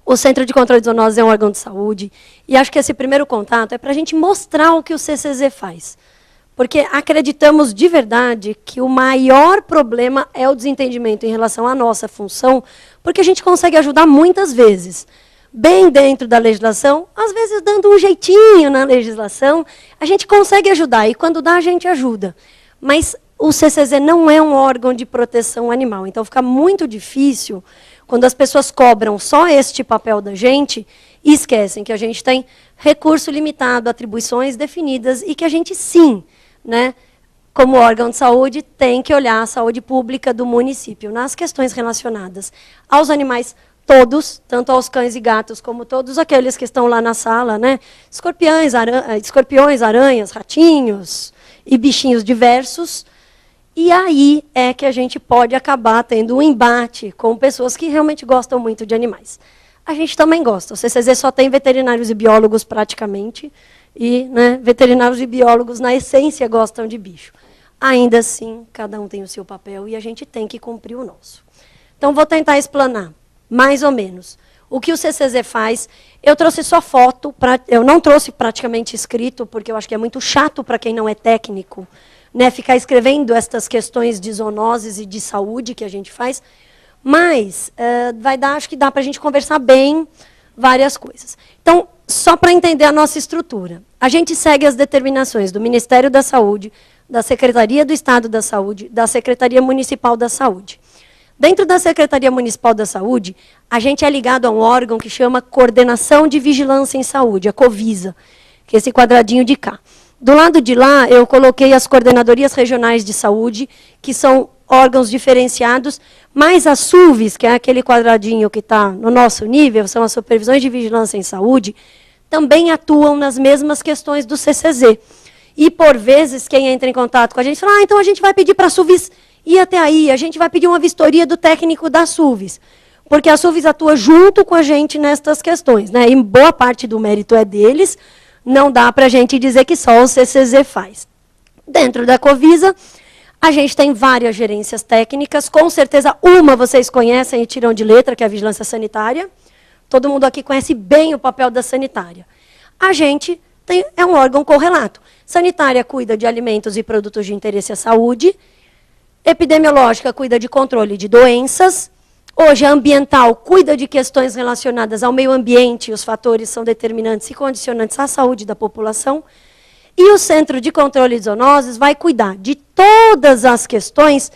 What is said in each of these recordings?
O Centro de Controle de Zoonoses é um órgão de saúde, e acho que esse primeiro contato é para a gente mostrar o que o CCZ faz. Porque acreditamos de verdade que o maior problema é o desentendimento em relação à nossa função, porque a gente consegue ajudar muitas vezes, bem dentro da legislação, às vezes dando um jeitinho na legislação, a gente consegue ajudar, e quando dá, a gente ajuda. Mas o CCZ não é um órgão de proteção animal, então fica muito difícil quando as pessoas cobram só este papel da gente e esquecem que a gente tem recurso limitado, atribuições definidas e que a gente, sim, né, como órgão de saúde, tem que olhar a saúde pública do município nas questões relacionadas aos animais todos, tanto aos cães e gatos, como todos aqueles que estão lá na sala, né, escorpiões, aranhas, ratinhos e bichinhos diversos. E aí é que a gente pode acabar tendo um embate com pessoas que realmente gostam muito de animais. A gente também gosta. O CCZ só tem veterinários e biólogos praticamente, e né, veterinários e biólogos, na essência, gostam de bicho. Ainda assim, cada um tem o seu papel e a gente tem que cumprir o nosso. Então, vou tentar explanar, mais ou menos, o que o CCZ faz. Eu trouxe só foto, eu não trouxe praticamente escrito, porque eu acho que é muito chato para quem não é técnico, né, ficar escrevendo estas questões de zoonoses e de saúde que a gente faz, mas acho que dá para a gente conversar bem várias coisas. Então, só para entender a nossa estrutura, a gente segue as determinações do Ministério da Saúde, da Secretaria do Estado da Saúde, da Secretaria Municipal da Saúde. Dentro da Secretaria Municipal da Saúde, a gente é ligado a um órgão que chama Coordenação de Vigilância em Saúde, a Covisa, que é esse quadradinho de cá. Do lado de lá, eu coloquei as coordenadorias regionais de saúde, que são órgãos diferenciados, mais as SUVs, que é aquele quadradinho que está no nosso nível, são as supervisões de vigilância em saúde, também atuam nas mesmas questões do CCZ. E, por vezes, quem entra em contato com a gente fala, então a gente vai pedir para a SUVs ir até aí, a gente vai pedir uma vistoria do técnico das SUVs, porque a SUVs atua junto com a gente nestas questões, né? E boa parte do mérito é deles. Não dá para a gente dizer que só o CCZ faz. Dentro da Covisa, a gente tem várias gerências técnicas. Com certeza, uma vocês conhecem e tiram de letra, que é a vigilância sanitária. Todo mundo aqui conhece bem o papel da sanitária. A gente é um órgão correlato. Sanitária cuida de alimentos e produtos de interesse à saúde. Epidemiológica cuida de controle de doenças. Hoje, a ambiental cuida de questões relacionadas ao meio ambiente, os fatores são determinantes e condicionantes à saúde da população. E o Centro de Controle de Zoonoses vai cuidar de todas as questões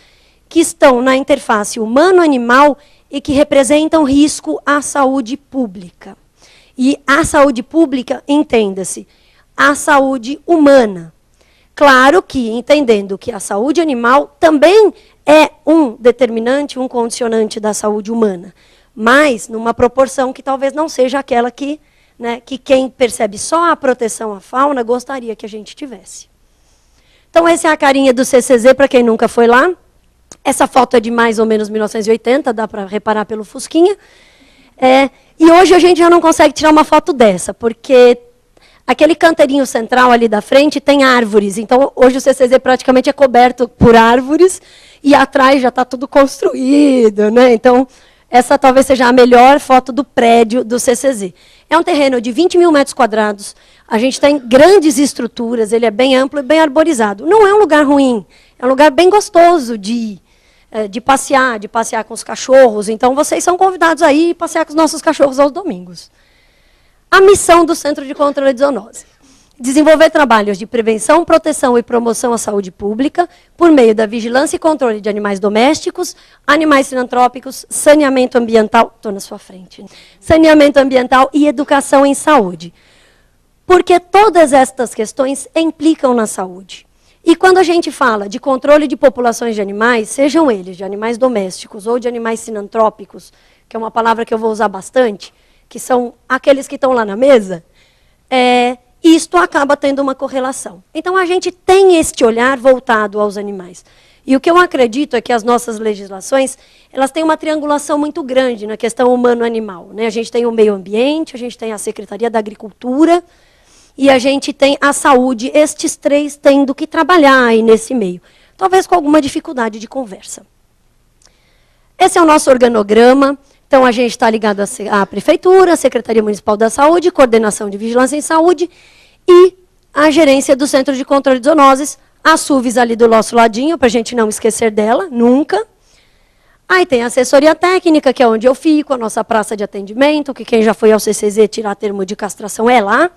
que estão na interface humano-animal e que representam risco à saúde pública. E a saúde pública, entenda-se, a saúde humana. Claro que, entendendo que a saúde animal também é um determinante, um condicionante da saúde humana, mas numa proporção que talvez não seja aquela que, né, que quem percebe só a proteção à fauna gostaria que a gente tivesse. Então, essa é a carinha do CCZ, para quem nunca foi lá. Essa foto é de mais ou menos 1980, dá para reparar pelo fusquinha. E hoje a gente já não consegue tirar uma foto dessa, porque aquele canteirinho central ali da frente tem árvores. Então, hoje o CCZ praticamente é coberto por árvores, e atrás já está tudo construído, né? Então, essa talvez seja a melhor foto do prédio do CCZ. É um terreno de 20 mil metros quadrados, a gente tem grandes estruturas, ele é bem amplo e bem arborizado. Não é um lugar ruim, é um lugar bem gostoso de passear com os cachorros. Então, vocês são convidados a ir passear com os nossos cachorros aos domingos. A missão do Centro de Controle de Zoonoses: desenvolver trabalhos de prevenção, proteção e promoção à saúde pública por meio da vigilância e controle de animais domésticos, animais sinantrópicos, saneamento ambiental, estou na sua frente, saneamento ambiental e educação em saúde. Porque todas estas questões implicam na saúde. E quando a gente fala de controle de populações de animais, sejam eles de animais domésticos ou de animais sinantrópicos, que é uma palavra que eu vou usar bastante, que são aqueles que estão lá na mesa, isto acaba tendo uma correlação. Então, a gente tem este olhar voltado aos animais. E o que eu acredito é que as nossas legislações, elas têm uma triangulação muito grande na questão humano-animal, né? A gente tem o meio ambiente, a gente tem a Secretaria da Agricultura e a gente tem a saúde, estes três tendo que trabalhar aí nesse meio. Talvez com alguma dificuldade de conversa. Esse é o nosso organograma. Então, a gente está ligado à Prefeitura, à Secretaria Municipal da Saúde, Coordenação de Vigilância em Saúde e a gerência do Centro de Controle de Zoonoses, a SUVES ali do nosso ladinho, para a gente não esquecer dela, nunca. Aí tem a assessoria técnica, que é onde eu fico, a nossa praça de atendimento, que quem já foi ao CCZ tirar termo de castração é lá.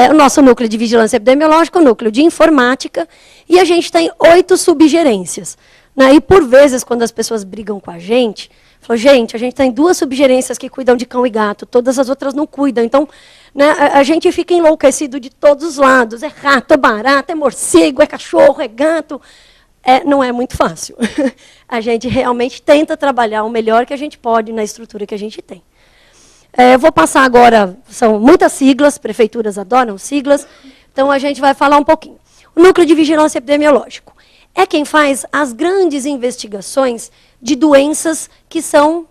O nosso núcleo de vigilância epidemiológica, o núcleo de informática, e a gente tem 8 subgerências. Né? E, por vezes, quando as pessoas brigam com a gente tem 2 subgerências que cuidam de cão e gato, todas as outras não cuidam. Então, né, a gente fica enlouquecido de todos os lados. É rato, é barata, é morcego, é cachorro, é gato. Não é muito fácil. A gente realmente tenta trabalhar o melhor que a gente pode na estrutura que a gente tem. Eu vou passar agora, são muitas siglas, prefeituras adoram siglas, então a gente vai falar um pouquinho. O Núcleo de Vigilância Epidemiológico é quem faz as grandes investigações de doenças que são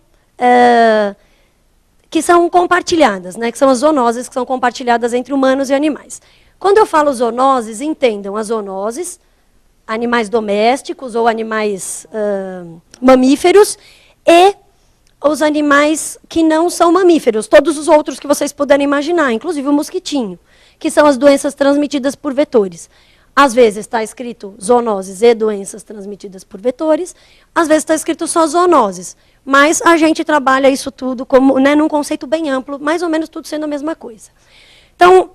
compartilhadas, né, que são as zoonoses que são compartilhadas entre humanos e animais. Quando eu falo zoonoses, entendam as zoonoses, animais domésticos ou animais mamíferos e os animais que não são mamíferos, todos os outros que vocês puderem imaginar, inclusive o mosquitinho, que são as doenças transmitidas por vetores. Às vezes está escrito zoonoses e doenças transmitidas por vetores, às vezes está escrito só zoonoses, mas a gente trabalha isso tudo como, né, num conceito bem amplo, mais ou menos tudo sendo a mesma coisa. Então,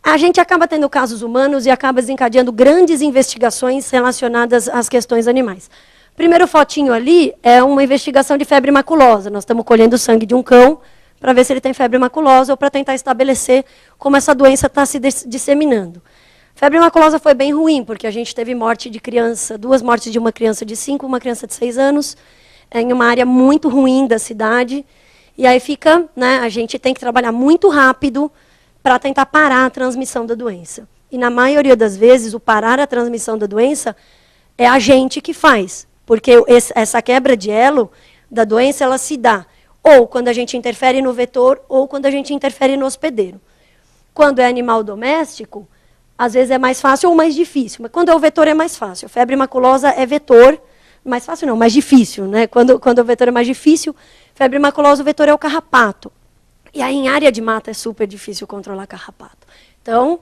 a gente acaba tendo casos humanos e acaba desencadeando grandes investigações relacionadas às questões animais. Primeiro fotinho ali é uma investigação de febre maculosa. Nós estamos colhendo sangue de um cão para ver se ele tem febre maculosa ou para tentar estabelecer como essa doença está se disseminando. Febre maculosa foi bem ruim, porque a gente teve morte de criança, 2 mortes de uma criança de 5, uma criança de 6 anos, em uma área muito ruim da cidade. E aí fica, né, a gente tem que trabalhar muito rápido para tentar parar a transmissão da doença. E na maioria das vezes, o parar a transmissão da doença é a gente que faz. Porque essa quebra de elo da doença, ela se dá ou quando a gente interfere no vetor, ou quando a gente interfere no hospedeiro. Quando é animal doméstico, às vezes é mais fácil ou mais difícil. Mas quando é o vetor, é mais fácil. Febre maculosa é vetor, mais fácil não, mais difícil. Né? Quando o vetor é mais difícil, febre maculosa, o vetor é o carrapato. E aí, em área de mata, é super difícil controlar carrapato. Então,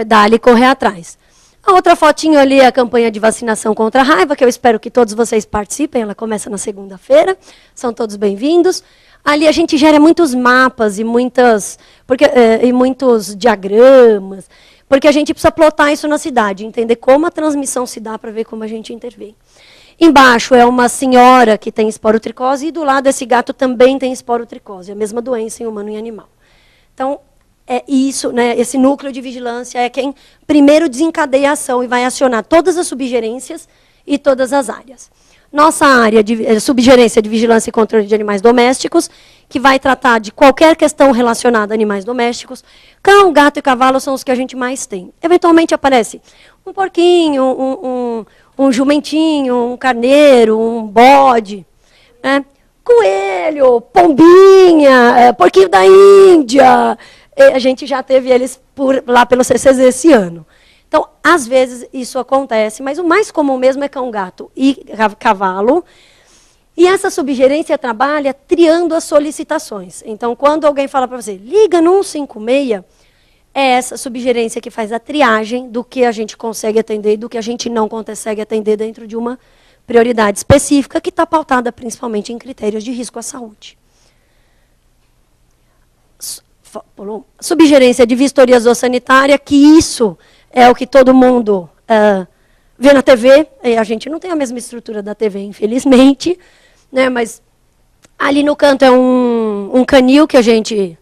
dá-lhe correr atrás. A outra fotinho ali é a campanha de vacinação contra a raiva, que eu espero que todos vocês participem. Ela começa na segunda-feira. São todos bem-vindos. Ali a gente gera muitos mapas e muitos diagramas, porque a gente precisa plotar isso na cidade, entender como a transmissão se dá para ver como a gente intervém. Embaixo é uma senhora que tem esporotricose e do lado esse gato também tem esporotricose, a mesma doença em humano e animal. Então, é isso, né, esse núcleo de vigilância é quem primeiro desencadeia a ação e vai acionar todas as subgerências e todas as áreas. Nossa área de subgerência de vigilância e controle de animais domésticos, que vai tratar de qualquer questão relacionada a animais domésticos. Cão, gato e cavalo são os que a gente mais tem. Eventualmente aparece um porquinho, um jumentinho, um carneiro, um bode, né? Coelho, pombinha, porquinho da Índia. A gente já teve eles lá pelo CCZ esse ano. Então, às vezes, isso acontece, mas o mais comum mesmo é cão, gato e cavalo. E essa subgerência trabalha triando as solicitações. Então, quando alguém fala para você, liga no 156, é essa subgerência que faz a triagem do que a gente consegue atender e do que a gente não consegue atender dentro de uma prioridade específica, que está pautada principalmente em critérios de risco à saúde. Subgerência de vistoria zoossanitária, que isso é o que todo mundo vê na TV. E a gente não tem a mesma estrutura da TV, infelizmente, né? Mas ali no canto é um canil que a gente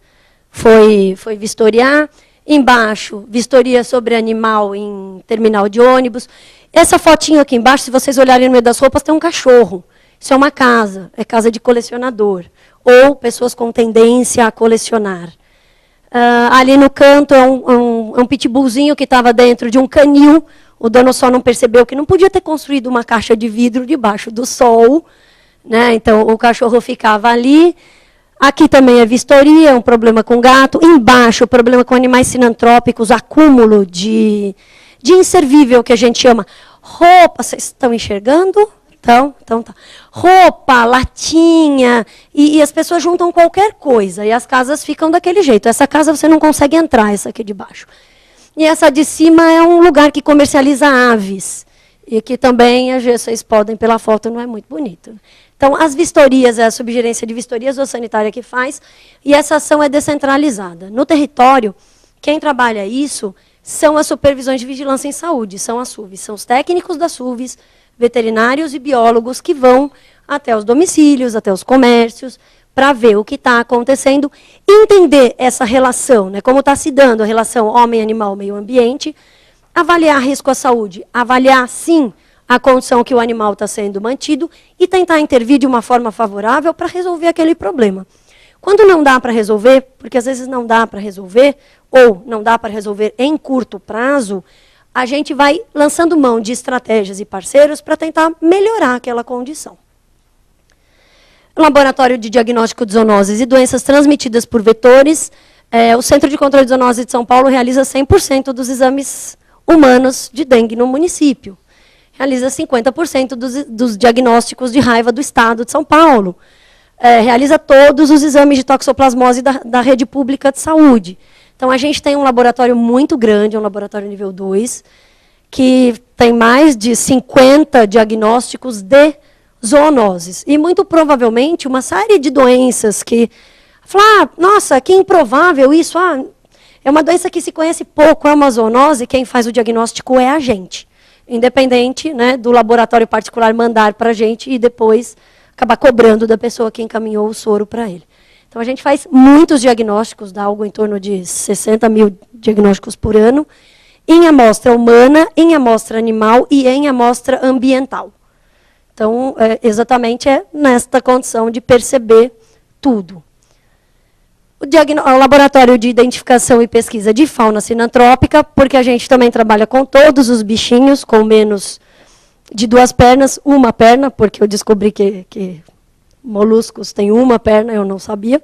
foi vistoriar. Embaixo, vistoria sobre animal em terminal de ônibus. Essa fotinha aqui embaixo, se vocês olharem no meio das roupas, tem um cachorro. Isso é uma casa, é casa de colecionador. Ou pessoas com tendência a colecionar. Ali no canto é um pitbullzinho que estava dentro de um canil. O dono só não percebeu que não podia ter construído uma caixa de vidro debaixo do sol, né? Então, o cachorro ficava ali. Aqui também é vistoria, um problema com gato. Embaixo, o problema com animais sinantrópicos, acúmulo de inservível, que a gente chama. Roupa, vocês estão enxergando? Então tá. Roupa, latinha, e as pessoas juntam qualquer coisa, e as casas ficam daquele jeito. Essa casa você não consegue entrar, essa aqui de baixo. E essa de cima é um lugar que comercializa aves, e que também, vocês podem, pela foto, não é muito bonito. Então, as vistorias, a subgerência de vistorias ou sanitária que faz, e essa ação é descentralizada. No território, quem trabalha isso são as supervisões de vigilância em saúde, são as SUVs, são os técnicos das SUVs, veterinários e biólogos que vão até os domicílios, até os comércios, para ver o que está acontecendo, entender essa relação, né, como está se dando a relação homem-animal, meio-ambiente, avaliar risco à saúde, avaliar, sim, a condição que o animal está sendo mantido e tentar intervir de uma forma favorável para resolver aquele problema. Quando não dá para resolver, porque às vezes não dá para resolver, ou não dá para resolver em curto prazo, a gente vai lançando mão de estratégias e parceiros para tentar melhorar aquela condição. O Laboratório de Diagnóstico de Zoonoses e Doenças Transmitidas por Vetores, o Centro de Controle de Zoonoses de São Paulo realiza 100% dos exames humanos de dengue no município. Realiza 50% dos diagnósticos de raiva do estado de São Paulo. Realiza todos os exames de toxoplasmose da rede pública de saúde. Então, a gente tem um laboratório muito grande, um laboratório nível 2, que tem mais de 50 diagnósticos de zoonoses. E, muito provavelmente, uma série de doenças que... nossa, que improvável isso. É uma doença que se conhece pouco, é uma zoonose, quem faz o diagnóstico é a gente. Independente, né, do laboratório particular mandar para a gente e depois acabar cobrando da pessoa que encaminhou o soro para ele. Então, a gente faz muitos diagnósticos, dá algo em torno de 60 mil diagnósticos por ano, em amostra humana, em amostra animal e em amostra ambiental. Então, exatamente nesta condição de perceber tudo. O Laboratório de Identificação e Pesquisa de Fauna Sinantrópica, porque a gente também trabalha com todos os bichinhos, com menos de 2 pernas, uma perna, porque eu descobri que moluscos têm uma perna, eu não sabia.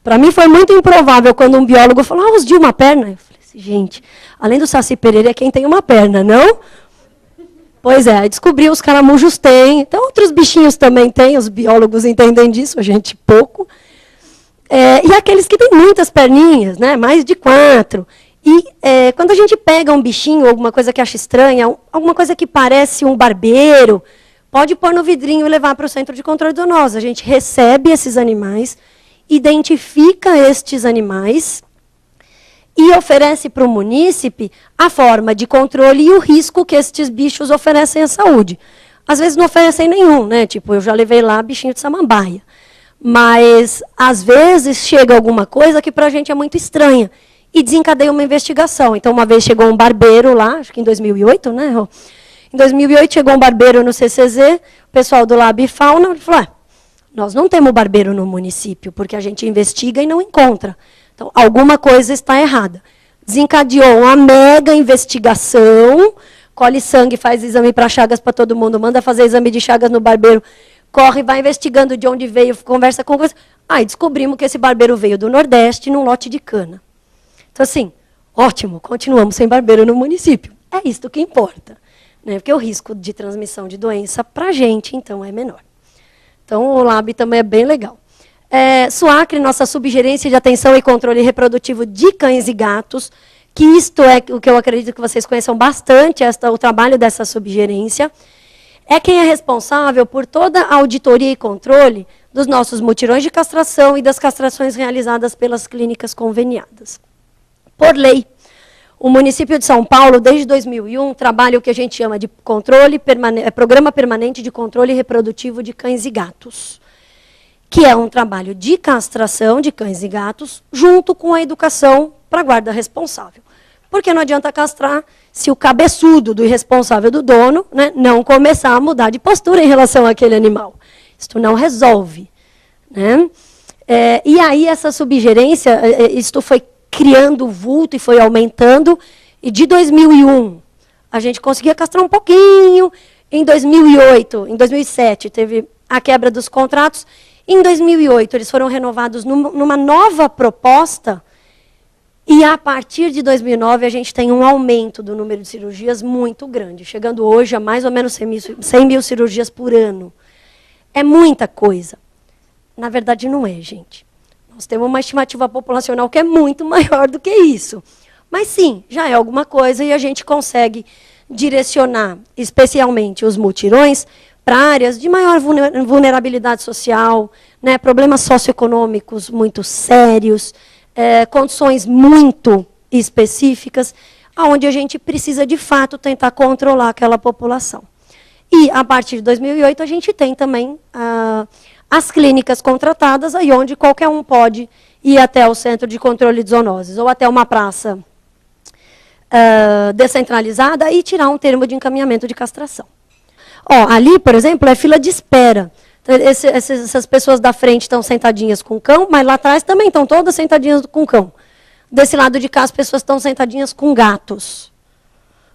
Para mim foi muito improvável quando um biólogo falou, os de uma perna. Eu falei assim, gente, além do Saci Pererê, quem tem uma perna, não? Pois é, aí descobri, os caramujos têm, então outros bichinhos também têm, os biólogos entendem disso, a gente pouco. E aqueles que têm muitas perninhas, né, mais de 4. E quando a gente pega um bichinho, alguma coisa que acha estranha, alguma coisa que parece um barbeiro, pode pôr no vidrinho e levar para o Centro de Controle de Zoonoses. A gente recebe esses animais, identifica estes animais e oferece para o munícipe a forma de controle e o risco que estes bichos oferecem à saúde. Às vezes não oferecem nenhum, né? Tipo, eu já levei lá bichinho de samambaia. Mas, às vezes, chega alguma coisa que para a gente é muito estranha e desencadeia uma investigação. Então, uma vez chegou um barbeiro lá, acho que em 2008, né? Em 2008 chegou um barbeiro no CCZ, o pessoal do Lab Fauna falou, nós não temos barbeiro no município, porque a gente investiga e não encontra. Então, alguma coisa está errada. Desencadeou uma mega investigação, colhe sangue, faz exame para chagas para todo mundo, manda fazer exame de chagas no barbeiro, corre, vai investigando de onde veio, conversa com coisa. Aí descobrimos que esse barbeiro veio do Nordeste num lote de cana. Então, assim, ótimo, continuamos sem barbeiro no município. É isto que importa. Né? Porque o risco de transmissão de doença para a gente, então, é menor. Então, o Lab também é bem legal. SUACRE, nossa subgerência de atenção e controle reprodutivo de cães e gatos, que isto é o que eu acredito que vocês conheçam bastante, o trabalho dessa subgerência, é quem é responsável por toda a auditoria e controle dos nossos mutirões de castração e das castrações realizadas pelas clínicas conveniadas. Por lei, o município de São Paulo, desde 2001, trabalha o que a gente chama de Programa Permanente de Controle Reprodutivo de Cães e Gatos, que é um trabalho de castração de cães e gatos, junto com a educação para a guarda responsável. Porque não adianta castrar se o cabeçudo do irresponsável do dono, né, não começar a mudar de postura em relação àquele animal. Isto não resolve. Né? E aí essa subgerência, isto foi criando vulto e foi aumentando, e de 2001 a gente conseguia castrar um pouquinho, em 2007 teve a quebra dos contratos, em 2008 eles foram renovados numa nova proposta, E a partir de 2009, a gente tem um aumento do número de cirurgias muito grande, chegando hoje a mais ou menos 100 mil cirurgias por ano. É muita coisa. Na verdade, não é, gente. Nós temos uma estimativa populacional que é muito maior do que isso. Mas, sim, já é alguma coisa e a gente consegue direcionar, especialmente os mutirões, para áreas de maior vulnerabilidade social, né, problemas socioeconômicos muito sérios, condições muito específicas, onde a gente precisa, de fato, tentar controlar aquela população. E, a partir de 2008, a gente tem também as clínicas contratadas, aí onde qualquer um pode ir até o Centro de Controle de Zoonoses, ou até uma praça descentralizada e tirar um termo de encaminhamento de castração. Ali, por exemplo, é fila de espera. Essas pessoas da frente estão sentadinhas com o cão, mas lá atrás também estão todas sentadinhas com o cão. Desse lado de cá, as pessoas estão sentadinhas com gatos.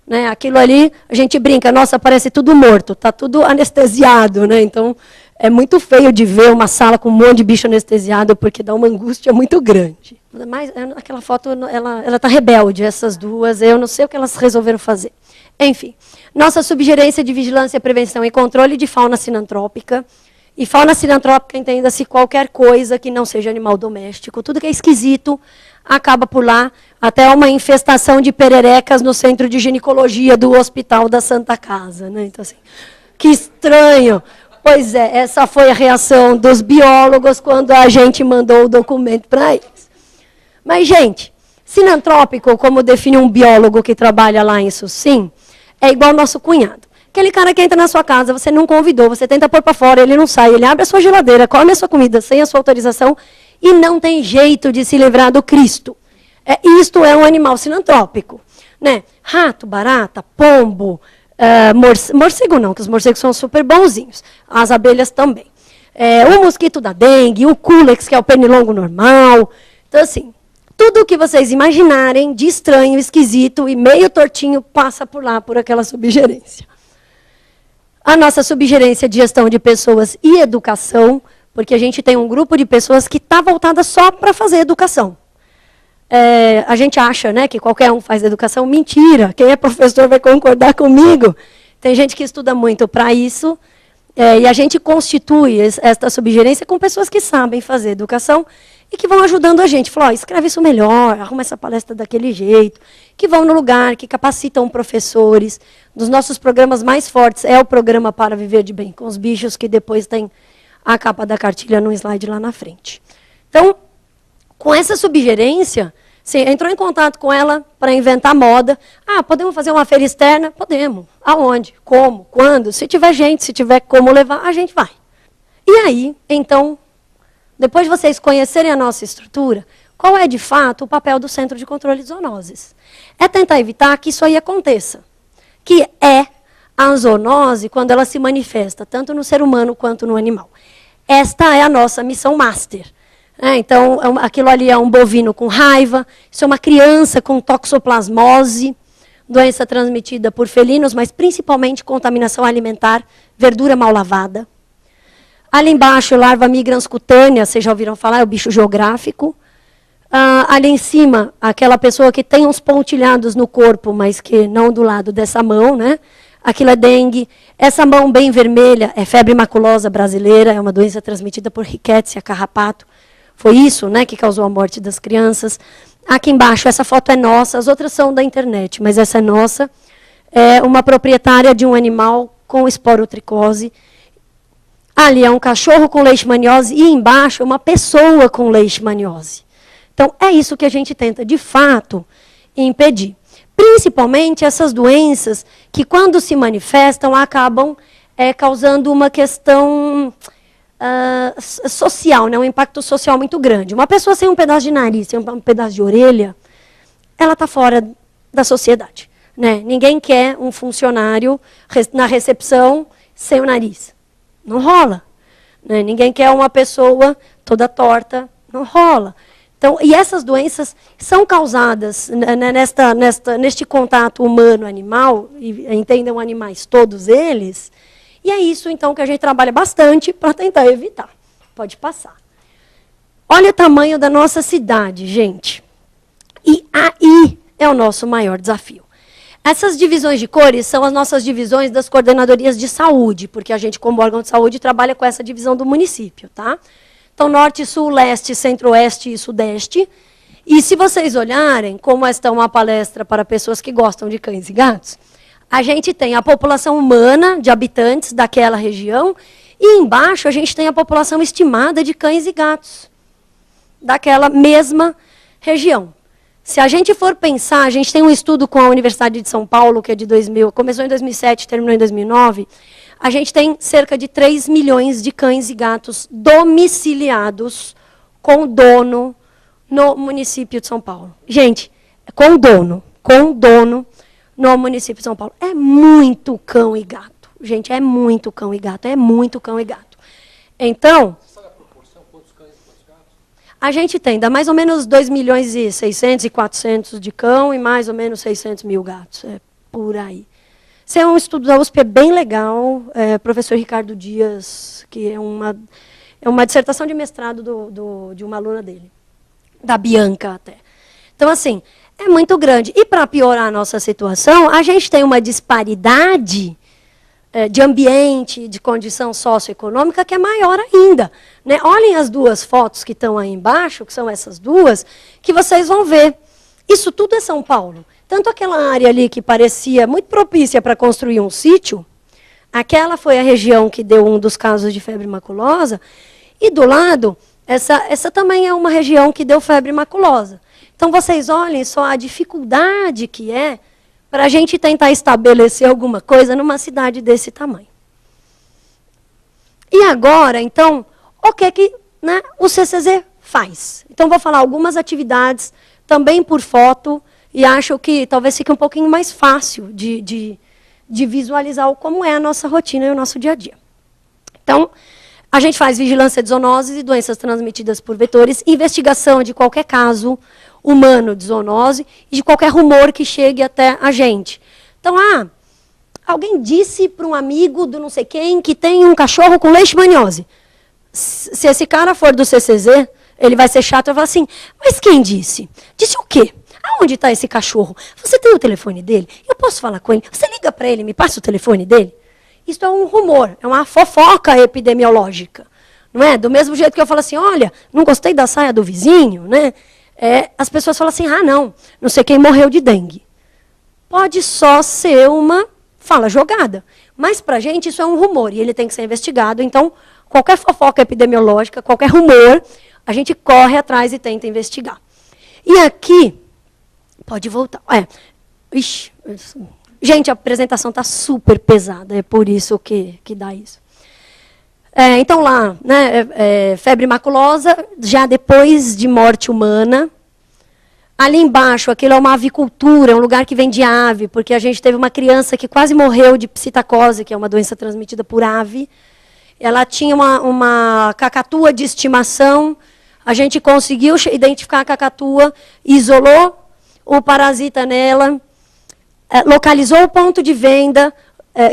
Né? Aquilo ali, a gente brinca, nossa, parece tudo morto, está tudo anestesiado. Né? Então, é muito feio de ver uma sala com um monte de bicho anestesiado, porque dá uma angústia muito grande. Mas aquela foto, ela está rebelde, essas duas, eu não sei o que elas resolveram fazer. Enfim, nossa subgerência de vigilância, prevenção e controle de fauna sinantrópica. E fauna sinantrópica, entenda-se qualquer coisa que não seja animal doméstico. Tudo que é esquisito acaba por lá, até uma infestação de pererecas no centro de ginecologia do Hospital da Santa Casa. Né? Então, assim, que estranho. Pois é, essa foi a reação dos biólogos quando a gente mandou o documento para eles. Mas, gente, sinantrópico, como define um biólogo que trabalha lá em Sucim, é igual ao nosso cunhado. Aquele cara que entra na sua casa, você não convidou, você tenta pôr para fora, ele não sai, ele abre a sua geladeira, come a sua comida sem a sua autorização e não tem jeito de se livrar do Cristo. Isto é um animal sinantrópico. Né? Rato, barata, pombo, morcego não, que os morcegos são super bonzinhos. As abelhas também. O mosquito da dengue, o culex, que é o pernilongo normal. Então, assim, tudo o que vocês imaginarem de estranho, esquisito e meio tortinho passa por lá, por aquela subgerência. A nossa subgerência de gestão de pessoas e educação, porque a gente tem um grupo de pessoas que está voltada só para fazer educação. A gente acha, né, que qualquer um faz educação. Mentira, quem é professor vai concordar comigo. Tem gente que estuda muito para isso, e a gente constitui esta subgerência com pessoas que sabem fazer educação e que vão ajudando a gente. Falam, escreve isso melhor, arruma essa palestra daquele jeito, que vão no lugar, que capacitam professores. Dos nossos programas mais fortes é o programa Para Viver de Bem com os Bichos, que depois tem a capa da cartilha no slide lá na frente. Então, com essa subgerência, você entrou em contato com ela para inventar moda. Podemos fazer uma feira externa? Podemos. Aonde? Como? Quando? Se tiver gente, se tiver como levar, a gente vai. E aí, então, depois de vocês conhecerem a nossa estrutura, qual é, de fato, o papel do Centro de Controle de Zoonoses? É tentar evitar que isso aí aconteça. Que é a zoonose quando ela se manifesta, tanto no ser humano quanto no animal. Esta é a nossa missão master. Então, aquilo ali é um bovino com raiva, isso é uma criança com toxoplasmose, doença transmitida por felinos, mas principalmente contaminação alimentar, verdura mal lavada. Ali embaixo, larva migrans cutânea, vocês já ouviram falar, é o bicho geográfico. Ali em cima, aquela pessoa que tem uns pontilhados no corpo, mas que não do lado dessa mão, né? Aquilo é dengue. Essa mão bem vermelha é febre maculosa brasileira, é uma doença transmitida por rickettsia, carrapato. Foi isso, né, que causou a morte das crianças. Aqui embaixo, essa foto é nossa, as outras são da internet, mas essa é nossa. É uma proprietária de um animal com esporotricose. Ali é um cachorro com leishmaniose e embaixo é uma pessoa com leishmaniose. Então, é isso que a gente tenta, de fato, impedir. Principalmente essas doenças que, quando se manifestam, acabam causando uma questão social, né? Um impacto social muito grande. Uma pessoa sem um pedaço de nariz, sem um pedaço de orelha, ela está fora da sociedade. Né? Ninguém quer um funcionário na recepção sem o nariz. Não rola. Né? Ninguém quer uma pessoa toda torta. Não rola. Então, e essas doenças são causadas neste contato humano-animal, e entendam animais todos eles, e é isso, então, que a gente trabalha bastante para tentar evitar. Pode passar. Olha o tamanho da nossa cidade, gente. E aí é o nosso maior desafio. Essas divisões de cores são as nossas divisões das coordenadorias de saúde, porque a gente, como órgão de saúde, trabalha com essa divisão do município, tá? Então, norte, sul, leste, centro-oeste e sudeste. E se vocês olharem, como esta é uma palestra para pessoas que gostam de cães e gatos, a gente tem a população humana de habitantes daquela região e embaixo a gente tem a população estimada de cães e gatos daquela mesma região. Se a gente for pensar, a gente tem um estudo com a Universidade de São Paulo, que é de 2000, começou em 2007, terminou em 2009, a gente tem cerca de 3 milhões de cães e gatos domiciliados com dono no município de São Paulo. Gente, com dono no município de São Paulo. É muito cão e gato. Gente, é muito cão e gato, é muito cão e gato. Então, você sabe a proporção, quantos cães e quantos gatos? A gente tem, dá mais ou menos 2 milhões e 600 e 400 de cão e mais ou menos 600 mil gatos. É por aí. Esse é um estudo da USP, é bem legal. Professor Ricardo Dias, que é uma dissertação de mestrado de uma aluna dele, da Bianca até. Então, assim, é muito grande. E para piorar a nossa situação, a gente tem uma disparidade de ambiente, de condição socioeconômica que é maior ainda. Né? Olhem as duas fotos que estão aí embaixo, que são essas duas, que vocês vão ver. Isso tudo é São Paulo. Tanto aquela área ali que parecia muito propícia para construir um sítio, aquela foi a região que deu um dos casos de febre maculosa, e do lado, essa também é uma região que deu febre maculosa. Então, vocês olhem só a dificuldade que é para a gente tentar estabelecer alguma coisa numa cidade desse tamanho. E agora, então, o que né, o CCZ faz? Então, vou falar algumas atividades, também por foto, e acho que talvez fique um pouquinho mais fácil de visualizar como é a nossa rotina e o nosso dia a dia. Então, a gente faz vigilância de zoonoses e doenças transmitidas por vetores, investigação de qualquer caso humano de zoonose e de qualquer rumor que chegue até a gente. Então, alguém disse para um amigo do não sei quem que tem um cachorro com leishmaniose. Se esse cara for do CCZ, ele vai ser chato e vai falar assim, mas quem disse? Disse o quê? Aonde está esse cachorro? Você tem o telefone dele? Eu posso falar com ele? Você liga para ele, me passa o telefone dele? Isso é um rumor, é uma fofoca epidemiológica. Não é? Do mesmo jeito que eu falo assim, olha, não gostei da saia do vizinho, né? As pessoas falam assim, não sei quem morreu de dengue. Pode só ser uma fala jogada. Mas, para a gente, isso é um rumor, e ele tem que ser investigado. Então, qualquer fofoca epidemiológica, qualquer rumor, a gente corre atrás e tenta investigar. E aqui, pode voltar. Gente, a apresentação está super pesada, é por isso que dá isso. Então, lá, né, febre maculosa, já depois de morte humana. Ali embaixo, aquilo é uma avicultura, é um lugar que vende ave, porque a gente teve uma criança que quase morreu de psitacose, que é uma doença transmitida por ave. Ela tinha uma cacatua de estimação, a gente conseguiu identificar a cacatua, isolou o parasita nela, localizou o ponto de venda,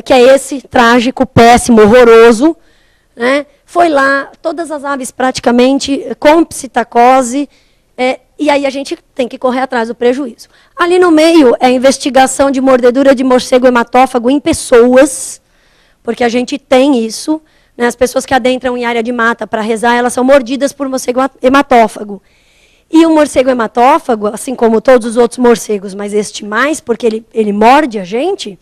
que é esse trágico, péssimo, horroroso, né? Foi lá, todas as aves praticamente com psitacose, e aí a gente tem que correr atrás do prejuízo. Ali no meio é a investigação de mordedura de morcego hematófago em pessoas, porque a gente tem isso, né? As pessoas que adentram em área de mata para rezar, elas são mordidas por morcego hematófago. E o morcego hematófago, assim como todos os outros morcegos, mas este mais, porque ele morde a gente,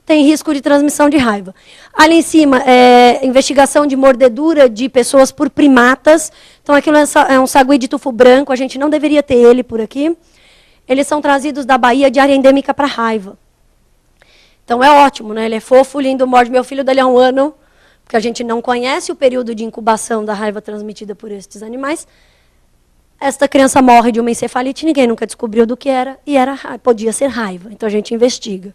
tem risco de transmissão de raiva. Ali em cima, investigação de mordedura de pessoas por primatas. Então, aquilo é um sagui de tufo branco, a gente não deveria ter ele por aqui. Eles são trazidos da Bahia de área endêmica para raiva. Então, é ótimo, né? Ele é fofo, lindo, morde. Meu filho dele há 1 ano, porque a gente não conhece o período de incubação da raiva transmitida por estes animais. Esta criança morre de uma encefalite, ninguém nunca descobriu do que era, e podia ser raiva. Então, a gente investiga.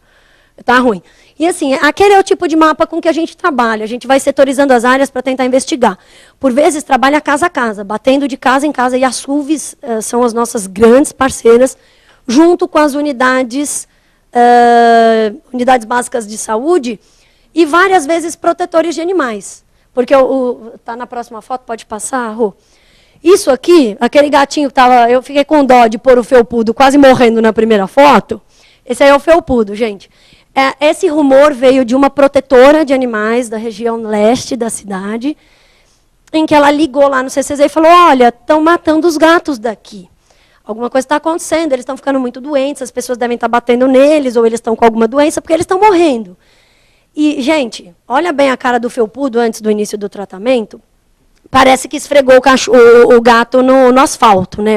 Está ruim. E assim, aquele é o tipo de mapa com que a gente trabalha. A gente vai setorizando as áreas para tentar investigar. Por vezes, trabalha casa a casa, batendo de casa em casa. E as SUVs são as nossas grandes parceiras, junto com as unidades básicas de saúde e várias vezes protetores de animais. Porque está na próxima foto, pode passar, Rô? Isso aqui, aquele gatinho que estava... Eu fiquei com dó de pôr o felpudo quase morrendo na primeira foto. Esse aí é o felpudo, gente. Esse rumor veio de uma protetora de animais da região leste da cidade, em que ela ligou lá no CCZ e falou, olha, estão matando os gatos daqui. Alguma coisa está acontecendo, eles estão ficando muito doentes, as pessoas devem estar batendo neles, ou eles estão com alguma doença, porque eles estão morrendo. E, gente, olha bem a cara do felpudo antes do início do tratamento. Parece que esfregou o gato no asfalto, né?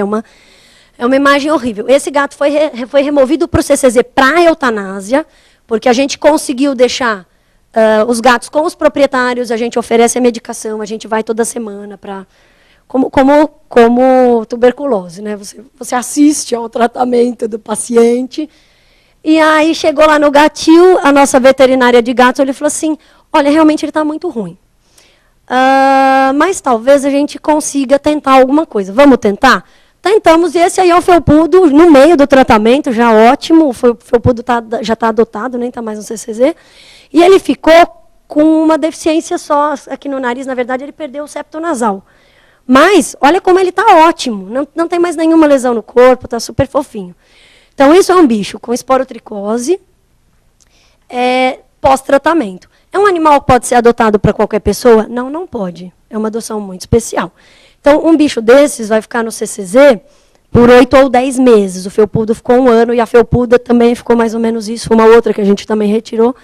É uma imagem horrível. Esse gato foi removido para o CCZ para eutanásia, porque a gente conseguiu deixar os gatos com os proprietários, a gente oferece a medicação, a gente vai toda semana para... Como tuberculose, né? Você assiste ao tratamento do paciente. E aí chegou lá no gatil, a nossa veterinária de gatos, ele falou assim, olha, realmente ele está muito ruim. Mas talvez a gente consiga tentar alguma coisa. Vamos tentar? Tentamos, e esse aí é o felpudo no meio do tratamento, já ótimo. O felpudo já está adotado, nem está mais no CCZ. E ele ficou com uma deficiência só aqui no nariz. Na verdade, ele perdeu o septo nasal. Mas, olha como ele está ótimo. Não tem mais nenhuma lesão no corpo, está super fofinho. Então, isso é um bicho com esporotricose pós-tratamento. É um animal que pode ser adotado para qualquer pessoa? Não, não pode. É uma adoção muito especial. Então, um bicho desses vai ficar no CCZ por 8 ou 10 meses. O felpudo ficou 1 ano e a felpuda também ficou mais ou menos isso. Uma outra que a gente também retirou.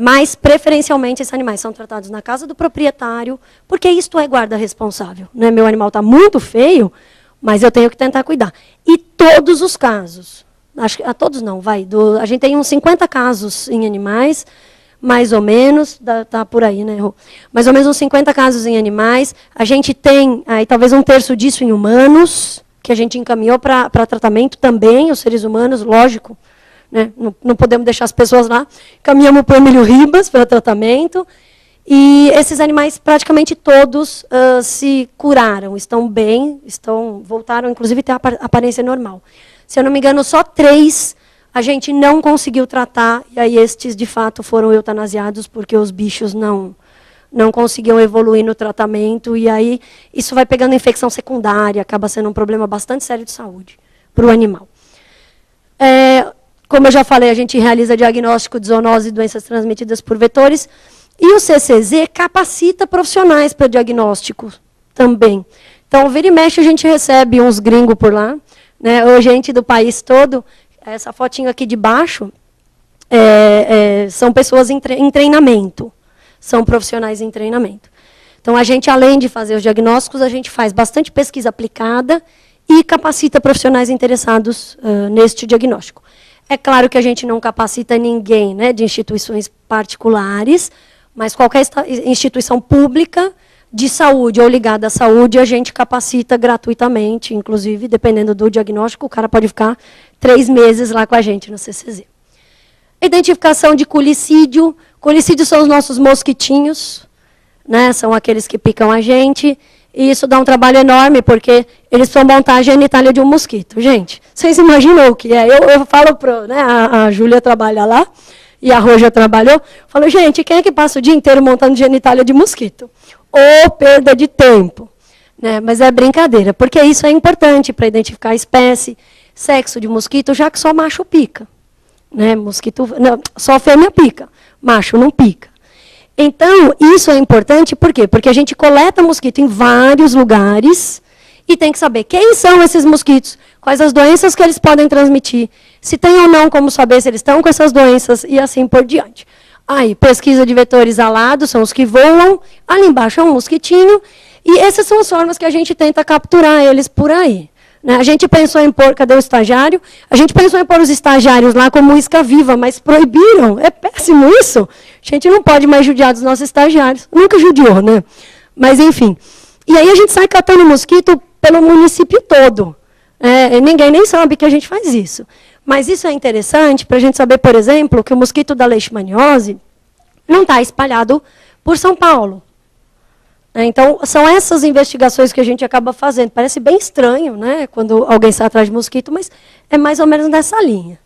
Mas, preferencialmente, esses animais são tratados na casa do proprietário, porque isto é guarda responsável. Né? Meu animal está muito feio, mas eu tenho que tentar cuidar. E todos os casos, acho que a todos não, a gente tem uns 50 casos em animais, mais ou menos, está por aí, né? Mais ou menos uns 50 casos em animais. A gente tem aí, talvez 1/3 disso em humanos, que a gente encaminhou para tratamento também, os seres humanos, lógico. Né? Não podemos deixar as pessoas lá. Caminhamos para o Emílio Ribas para tratamento. E esses animais, praticamente todos, se curaram, estão bem, voltaram, inclusive, a ter a aparência normal. Se eu não me engano, só 3 a gente não conseguiu tratar, e aí estes, de fato, foram eutanasiados, porque os bichos não conseguiam evoluir no tratamento, e aí isso vai pegando infecção secundária, acaba sendo um problema bastante sério de saúde para o animal. Como eu já falei, a gente realiza diagnóstico de zoonose e doenças transmitidas por vetores, e o CCZ capacita profissionais para diagnóstico também. Então, vira e mexe, a gente recebe uns gringos por lá, né, ou gente do país todo. Essa fotinho aqui de baixo são pessoas em treinamento, são profissionais em treinamento. Então, a gente, além de fazer os diagnósticos, a gente faz bastante pesquisa aplicada e capacita profissionais interessados neste diagnóstico. É claro que a gente não capacita ninguém, né, de instituições particulares, mas qualquer instituição pública de saúde ou ligada à saúde, a gente capacita gratuitamente, inclusive, dependendo do diagnóstico, o cara pode ficar 3 meses lá com a gente no CCZ. Identificação de culicídio. Culicídios são os nossos mosquitinhos, né? São aqueles que picam a gente. E isso dá um trabalho enorme, porque eles precisam montar a genitália de um mosquito. Gente, vocês imaginam o que é? Eu falo, né, a Júlia trabalha lá, e a Roja trabalhou. Falo, gente, quem é que passa o dia inteiro montando genitália de mosquito? Ou perda de tempo. Né? Mas é brincadeira, porque isso é importante para identificar a espécie, sexo de mosquito, já que só macho pica. Né? Mosquito, não, só fêmea pica, macho não pica. Então, isso é importante, por quê? Porque a gente coleta mosquito em vários lugares e tem que saber quem são esses mosquitos, quais as doenças que eles podem transmitir, se tem ou não como saber se eles estão com essas doenças e assim por diante. Aí, pesquisa de vetores alados, são os que voam, ali embaixo é um mosquitinho, e essas são as formas que a gente tenta capturar eles por aí. Né? A gente pensou em pôr, cadê o estagiário? A gente pensou em pôr os estagiários lá como isca viva, mas proibiram, é péssimo isso. A gente não pode mais judiar dos nossos estagiários, nunca judiou, né? Mas, enfim. E aí a gente sai catando mosquito pelo município todo. Ninguém nem sabe que a gente faz isso. Mas isso é interessante para a gente saber, por exemplo, que o mosquito da leishmaniose não está espalhado por São Paulo. Então, são essas investigações que a gente acaba fazendo. Parece bem estranho, né, quando alguém sai atrás de mosquito, mas é mais ou menos nessa linha.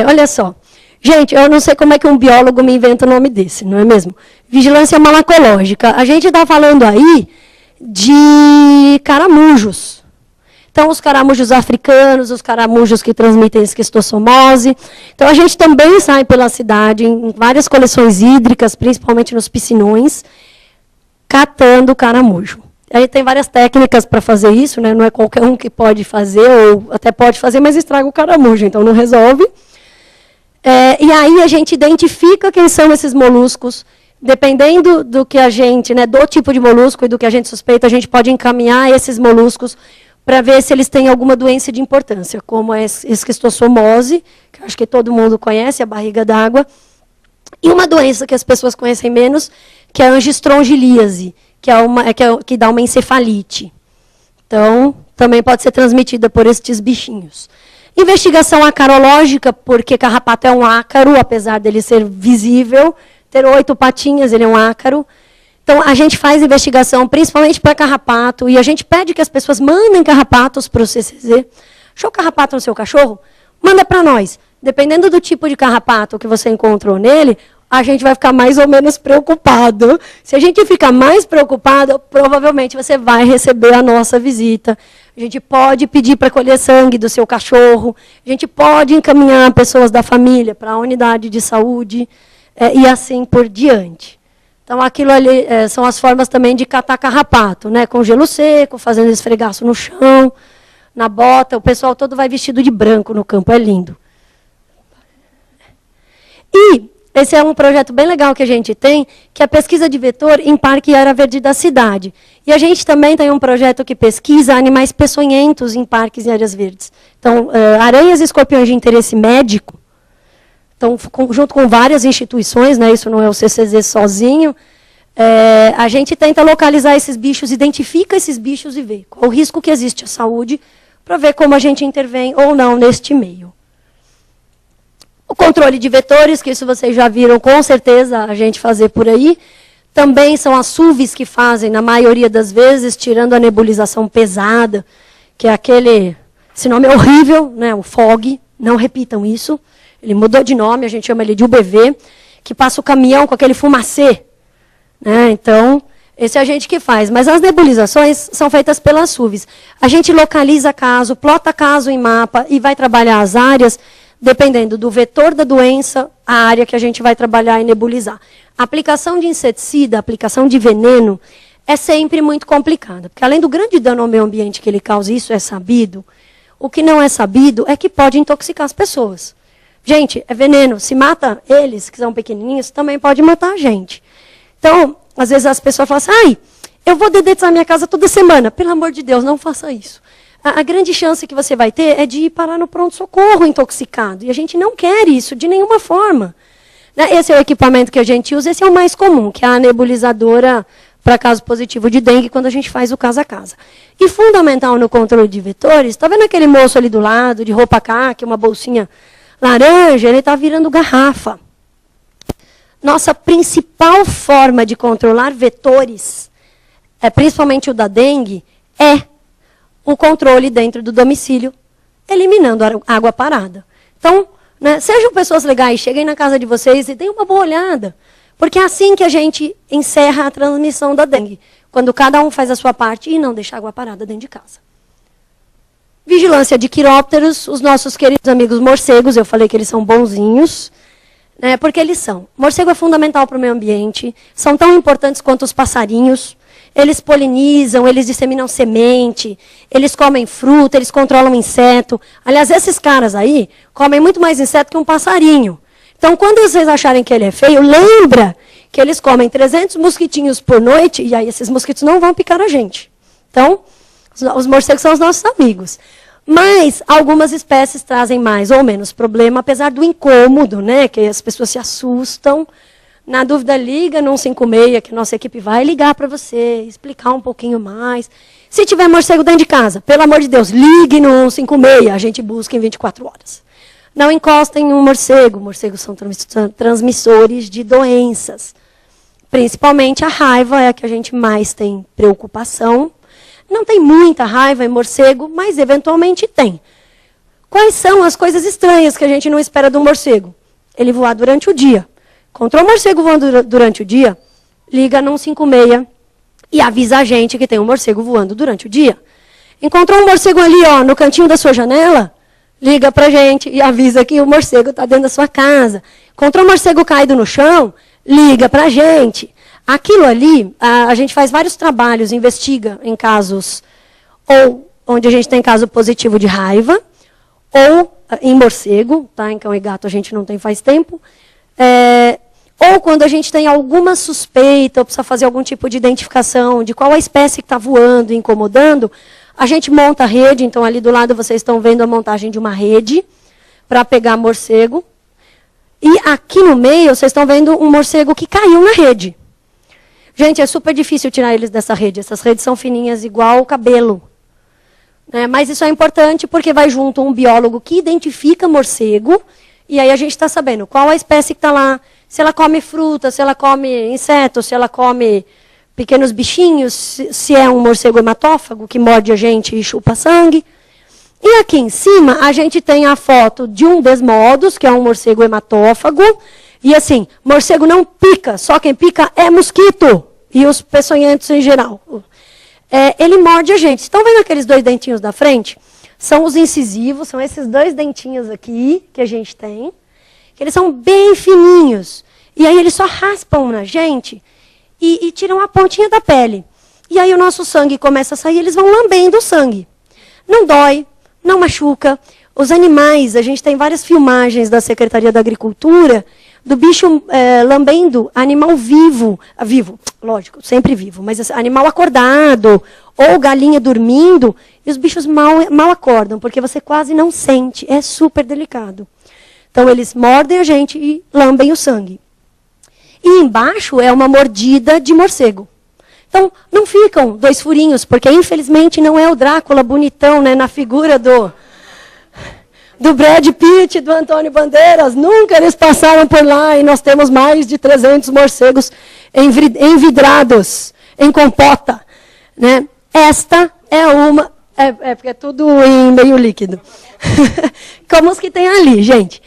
Olha só. Gente, eu não sei como é que um biólogo me inventa o nome desse, não é mesmo? Vigilância malacológica. A gente está falando aí de caramujos. Então, os caramujos africanos, os caramujos que transmitem esquistossomose. Então, a gente também sai pela cidade, em várias coleções hídricas, principalmente nos piscinões, catando caramujo. Aí tem várias técnicas para fazer isso, né? Não é qualquer um que pode fazer, ou até pode fazer, mas estraga o caramujo, então não resolve. E aí a gente identifica quem são esses moluscos. Dependendo do que a gente, né, do tipo de molusco e do que a gente suspeita, a gente pode encaminhar esses moluscos para ver se eles têm alguma doença de importância, como a esquistossomose, que eu acho que todo mundo conhece, a barriga d'água, e uma doença que as pessoas conhecem menos, que é a angistrongilíase, que dá uma encefalite. Então, também pode ser transmitida por estes bichinhos. Investigação acarológica, porque carrapato é um ácaro, apesar dele ser visível, ter 8 patinhas, ele é um ácaro. Então, a gente faz investigação, principalmente para carrapato, e a gente pede que as pessoas mandem carrapatos para o CCZ. Achou carrapato no seu cachorro? Manda para nós. Dependendo do tipo de carrapato que você encontrou nele, a gente vai ficar mais ou menos preocupado. Se a gente ficar mais preocupado, provavelmente você vai receber a nossa visita. A gente pode pedir para colher sangue do seu cachorro. A gente pode encaminhar pessoas da família para a unidade de saúde, e assim por diante. Então, aquilo ali são as formas também de catar carrapato, né? Com gelo seco, fazendo esfregaço no chão, na bota. O pessoal todo vai vestido de branco no campo, é lindo. E esse é um projeto bem legal que a gente tem, que é a pesquisa de vetor em Parque e Área Verde da cidade. E a gente também tem um projeto que pesquisa animais peçonhentos em parques e áreas verdes. Então, aranhas e escorpiões de interesse médico. Então, junto com várias instituições, né, isso não é o CCZ sozinho, a gente tenta localizar esses bichos, identifica esses bichos e vê qual o risco que existe à saúde, para ver como a gente intervém ou não neste meio. O controle de vetores, que isso vocês já viram com certeza a gente fazer por aí, também são as SUVs que fazem, na maioria das vezes, tirando a nebulização pesada, que é esse nome é horrível, né, o FOG, não repitam isso. Ele mudou de nome, a gente chama ele de UBV, que passa o caminhão com aquele fumacê. Né? Então, esse é a gente que faz. Mas as nebulizações são feitas pelas SUVs. A gente localiza caso, plota caso em mapa e vai trabalhar as áreas, dependendo do vetor da doença, a área que a gente vai trabalhar e nebulizar. A aplicação de inseticida, a aplicação de veneno, é sempre muito complicada. Porque além do grande dano ao meio ambiente que ele causa, isso é sabido, o que não é sabido é que pode intoxicar as pessoas. Gente, é veneno. Se mata eles, que são pequenininhos, também pode matar a gente. Então, às vezes as pessoas falam assim, ai, eu vou dedetizar minha casa toda semana. Pelo amor de Deus, não faça isso. A grande chance que você vai ter é de ir parar no pronto-socorro intoxicado. E a gente não quer isso de nenhuma forma. Esse é o equipamento que a gente usa, esse é o mais comum, que é a nebulizadora para caso positivo de dengue, quando a gente faz o casa a casa. E fundamental no controle de vetores, está vendo aquele moço ali do lado, de roupa caque, uma bolsinha laranja, ele está virando garrafa. Nossa principal forma de controlar vetores, principalmente o da dengue, é o controle dentro do domicílio, eliminando a água parada. Então, né, sejam pessoas legais, cheguem na casa de vocês e deem uma boa olhada. Porque é assim que a gente encerra a transmissão da dengue. Quando cada um faz a sua parte e não deixa água parada dentro de casa. Vigilância de quirópteros, os nossos queridos amigos morcegos, eu falei que eles são bonzinhos, né, porque eles são. Morcego é fundamental para o meio ambiente, são tão importantes quanto os passarinhos. Eles polinizam, eles disseminam semente, eles comem fruta, eles controlam inseto. Aliás, esses caras aí comem muito mais inseto que um passarinho. Então, quando vocês acharem que ele é feio, lembra que eles comem 300 mosquitinhos por noite, e aí esses mosquitos não vão picar a gente. Então, os morcegos são os nossos amigos. Mas algumas espécies trazem mais ou menos problema, apesar do incômodo, né, que as pessoas se assustam. Na dúvida, liga no 156, que a nossa equipe vai ligar para você, explicar um pouquinho mais. Se tiver morcego dentro de casa, pelo amor de Deus, ligue no 156, a gente busca em 24 horas. Não encostem em um morcego. Morcegos são transmissores de doenças. Principalmente a raiva é a que a gente mais tem preocupação. Não tem muita raiva em morcego, mas eventualmente tem. Quais são as coisas estranhas que a gente não espera do morcego? Ele voar durante o dia. Encontrou um morcego voando durante o dia, liga no 156 e avisa a gente que tem um morcego voando durante o dia. Encontrou um morcego ali, ó, no cantinho da sua janela? Liga para a gente e avisa que o morcego está dentro da sua casa. Encontrou um morcego caído no chão? Liga para a gente. Aquilo ali, a gente faz vários trabalhos, investiga em casos ou onde a gente tem caso positivo de raiva, ou em morcego, tá? Em cão e gato a gente não tem faz tempo. Ou quando a gente tem alguma suspeita, ou precisa fazer algum tipo de identificação de qual a espécie que está voando e incomodando, a gente monta a rede. Então, ali do lado vocês estão vendo a montagem de uma rede para pegar morcego. E aqui no meio vocês estão vendo um morcego que caiu na rede. Gente, é super difícil tirar eles dessa rede. Essas redes são fininhas igual o cabelo. Mas isso é importante porque vai junto um biólogo que identifica morcego. E aí a gente está sabendo qual a espécie que está lá. Se ela come fruta, se ela come insetos, se ela come pequenos bichinhos, se é um morcego hematófago que morde a gente e chupa sangue. E aqui em cima a gente tem a foto de um desmodos, que é um morcego hematófago. E assim, morcego não pica, só quem pica é mosquito e os peçonhentos em geral. Ele morde a gente. Estão vendo aqueles dois dentinhos da frente? São os incisivos, são esses dois dentinhos aqui que a gente tem. Eles são bem fininhos. E aí eles só raspam na gente e tiram a pontinha da pele. E aí o nosso sangue começa a sair, eles vão lambendo o sangue. Não dói, não machuca. Os animais, a gente tem várias filmagens da Secretaria da Agricultura, do bicho lambendo animal vivo. Vivo, lógico, sempre vivo, mas animal acordado, ou galinha dormindo, e os bichos mal acordam, porque você quase não sente, é super delicado. Então, eles mordem a gente e lambem o sangue. E embaixo é uma mordida de morcego. Então, não ficam dois furinhos, porque, infelizmente, não é o Drácula bonitão, né, na figura do Brad Pitt, do Antônio Bandeiras. Nunca eles passaram por lá e nós temos mais de 300 morcegos envidrados, em compota. Né? Esta é uma... porque é tudo em meio líquido. Como os que tem ali, gente.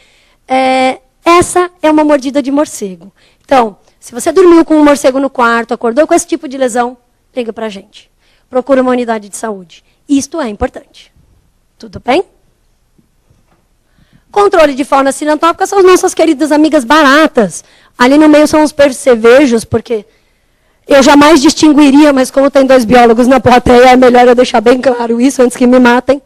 Essa é uma mordida de morcego. Então, se você dormiu com um morcego no quarto, acordou com esse tipo de lesão, liga para a gente. Procura uma unidade de saúde. Isto é importante. Tudo bem? Controle de fauna sinantrópica são as nossas queridas amigas baratas. Ali no meio são os percevejos, porque eu jamais distinguiria, mas como tem dois biólogos na plateia, é melhor eu deixar bem claro isso antes que me matem.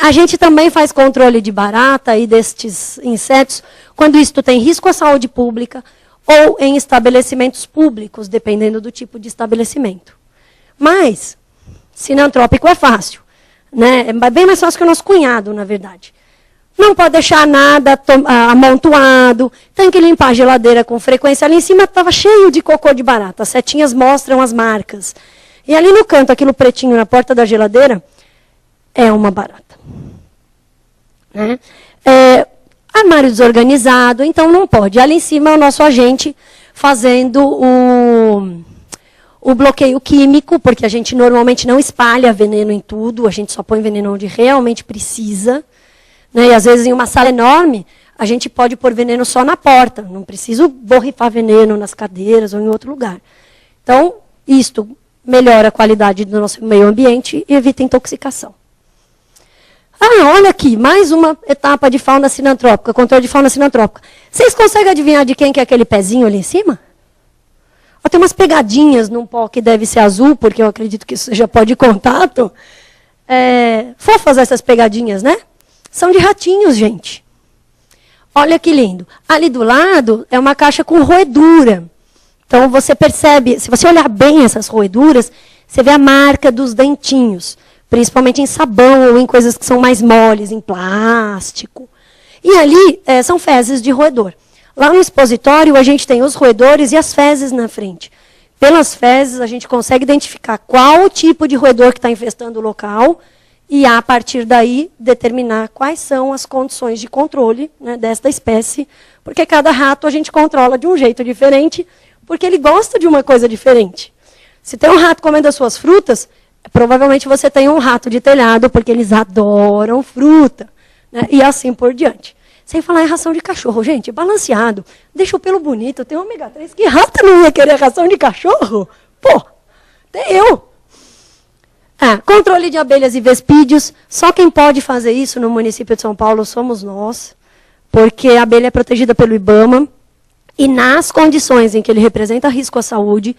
A gente também faz controle de barata e destes insetos quando isto tem risco à saúde pública ou em estabelecimentos públicos, dependendo do tipo de estabelecimento. Mas, sinantrópico é fácil. Né? É bem mais fácil que o nosso cunhado, na verdade. Não pode deixar nada amontoado, tem que limpar a geladeira com frequência. Ali em cima estava cheio de cocô de barata, as setinhas mostram as marcas. E ali no canto, aquilo pretinho na porta da geladeira, é uma barata. Né? Armário desorganizado, então não pode. Ali em cima é o nosso agente fazendo o bloqueio químico, porque a gente normalmente não espalha veneno em tudo, a gente só põe veneno onde realmente precisa. Né? E às vezes em uma sala enorme, a gente pode pôr veneno só na porta, não preciso borrifar veneno nas cadeiras ou em outro lugar. Então, isto melhora a qualidade do nosso meio ambiente e evita intoxicação. Olha aqui, mais uma etapa de fauna sinantrópica, controle de fauna sinantrópica. Vocês conseguem adivinhar de quem que é aquele pezinho ali em cima? Tem umas pegadinhas num pó que deve ser azul, porque eu acredito que isso seja pó de contato. Fofas essas pegadinhas, né? São de ratinhos, gente. Olha que lindo. Ali do lado é uma caixa com roedura. Então você percebe, se você olhar bem essas roeduras, você vê a marca dos dentinhos. Principalmente em sabão ou em coisas que são mais moles, em plástico. E ali são fezes de roedor. Lá no expositório, a gente tem os roedores e as fezes na frente. Pelas fezes, a gente consegue identificar qual o tipo de roedor que está infestando o local e, a partir daí, determinar quais são as condições de controle, né, desta espécie. Porque cada rato a gente controla de um jeito diferente, porque ele gosta de uma coisa diferente. Se tem um rato comendo as suas frutas, provavelmente você tem um rato de telhado, porque eles adoram fruta. Né? E assim por diante. Sem falar em ração de cachorro. Gente, balanceado. Deixa o pelo bonito, tem ômega 3. Que rato não ia querer ração de cachorro? Pô, Até eu. Controle de abelhas e vespídeos. Só quem pode fazer isso no município de São Paulo somos nós, porque a abelha é protegida pelo IBAMA, e nas condições em que ele representa risco à saúde,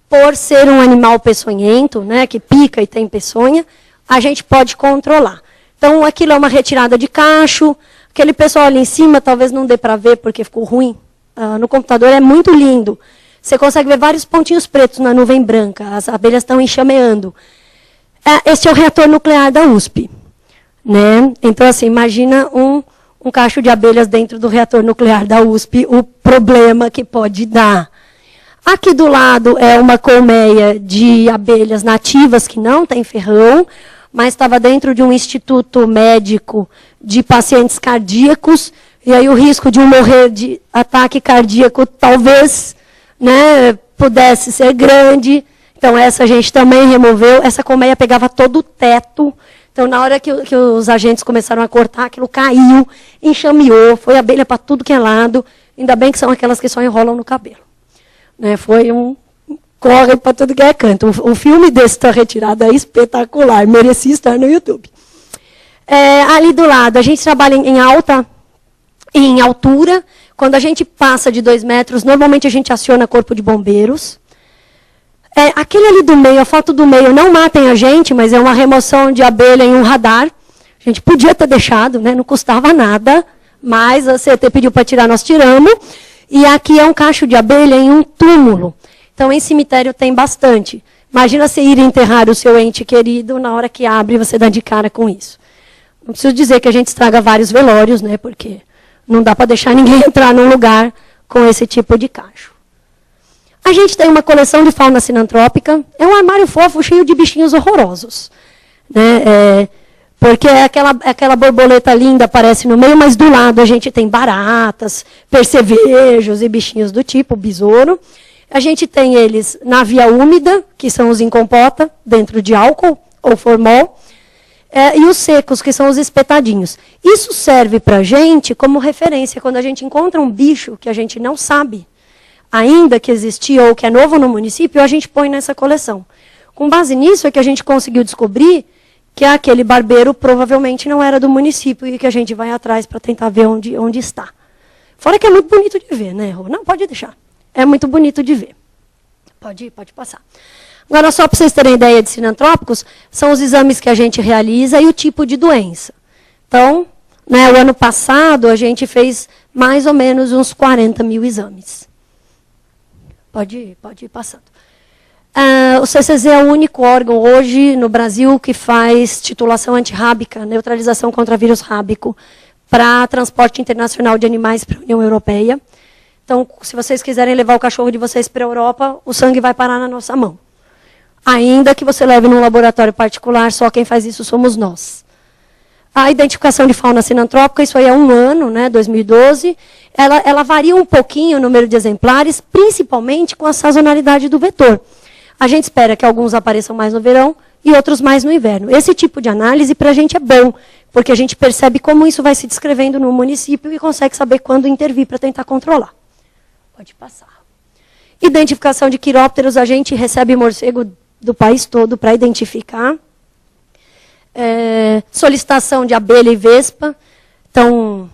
por ser um animal peçonhento, né, que pica e tem peçonha, a gente pode controlar. Então, aquilo é uma retirada de cacho, aquele pessoal ali em cima talvez não dê para ver porque ficou ruim. No computador é muito lindo. Você consegue ver vários pontinhos pretos na nuvem branca, as abelhas estão enxameando. Este é o reator nuclear da USP. Né? Então, assim, imagina um cacho de abelhas dentro do reator nuclear da USP, o problema que pode dar. Aqui do lado é uma colmeia de abelhas nativas que não tem ferrão, mas estava dentro de um instituto médico de pacientes cardíacos, e aí o risco de um morrer de ataque cardíaco talvez, né, pudesse ser grande. Então, essa a gente também removeu. Essa colmeia pegava todo o teto. Então, na hora que os agentes começaram a cortar, aquilo caiu, enxameou, foi abelha para tudo que é lado. Ainda bem que são aquelas que só enrolam no cabelo. Né, foi um corre para tudo que é canto. Um filme desse da retirada é espetacular, merecia estar no YouTube. Ali do lado, a gente trabalha em altura. Quando a gente passa de 2 metros, normalmente a gente aciona corpo de bombeiros. Aquele ali do meio, a foto do meio, não matem a gente, mas é uma remoção de abelha em um radar. A gente podia ter deixado, né? Não custava nada, mas a CET pediu para tirar, nós tiramos. E aqui é um cacho de abelha em um túmulo. Então, em cemitério tem bastante. Imagina você ir enterrar o seu ente querido, na hora que abre, você dá de cara com isso. Não preciso dizer que a gente estraga vários velórios, né? Porque não dá para deixar ninguém entrar num lugar com esse tipo de cacho. A gente tem uma coleção de fauna sinantrópica. É um armário fofo, cheio de bichinhos horrorosos. Né? Porque aquela borboleta linda aparece no meio, mas do lado a gente tem baratas, percevejos e bichinhos do tipo, besouro. A gente tem eles na via úmida, que são os em compota, dentro de álcool ou formol. E os secos, que são os espetadinhos. Isso serve para a gente como referência. Quando a gente encontra um bicho que a gente não sabe ainda que existia ou que é novo no município, a gente põe nessa coleção. Com base nisso é que a gente conseguiu descobrir que aquele barbeiro provavelmente não era do município e que a gente vai atrás para tentar ver onde está. Fora que é muito bonito de ver, né, Rô? Não, pode deixar. É muito bonito de ver. Pode passar. Agora, só para vocês terem ideia de sinantrópicos, são os exames que a gente realiza e o tipo de doença. Então, né, o ano passado, a gente fez mais ou menos uns 40 mil exames. Pode ir passando. O CCZ é o único órgão hoje no Brasil que faz titulação antirrábica, neutralização contra vírus rábico, para transporte internacional de animais para a União Europeia. Então, se vocês quiserem levar o cachorro de vocês para a Europa, o sangue vai parar na nossa mão. Ainda que você leve num laboratório particular, só quem faz isso somos nós. A identificação de fauna sinantrópica, isso aí é 1 ano, né, 2012. Ela varia um pouquinho o número de exemplares, principalmente com a sazonalidade do vetor. A gente espera que alguns apareçam mais no verão e outros mais no inverno. Esse tipo de análise para a gente é bom, porque a gente percebe como isso vai se descrevendo no município e consegue saber quando intervir para tentar controlar. Pode passar. Identificação de quirópteros, a gente recebe morcego do país todo para identificar. Solicitação de abelha e vespa. Então,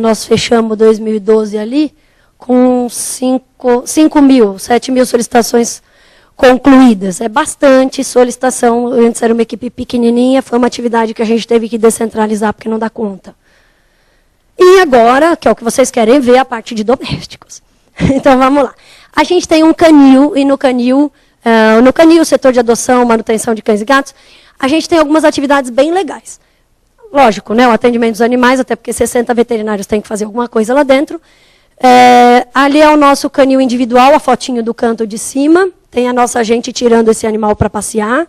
nós fechamos 2012 ali com 7 mil solicitações concluídas. É bastante solicitação. Antes era uma equipe pequenininha, foi uma atividade que a gente teve que descentralizar porque não dá conta. E agora, que é o que vocês querem ver, a parte de domésticos. Então, vamos lá. A gente tem um canil, e no canil, o setor de adoção, manutenção de cães e gatos, a gente tem algumas atividades bem legais. Lógico, né, o atendimento dos animais, até porque 60 veterinários têm que fazer alguma coisa lá dentro. Ali é o nosso canil individual, a fotinho do canto de cima. Tem a nossa gente tirando esse animal para passear.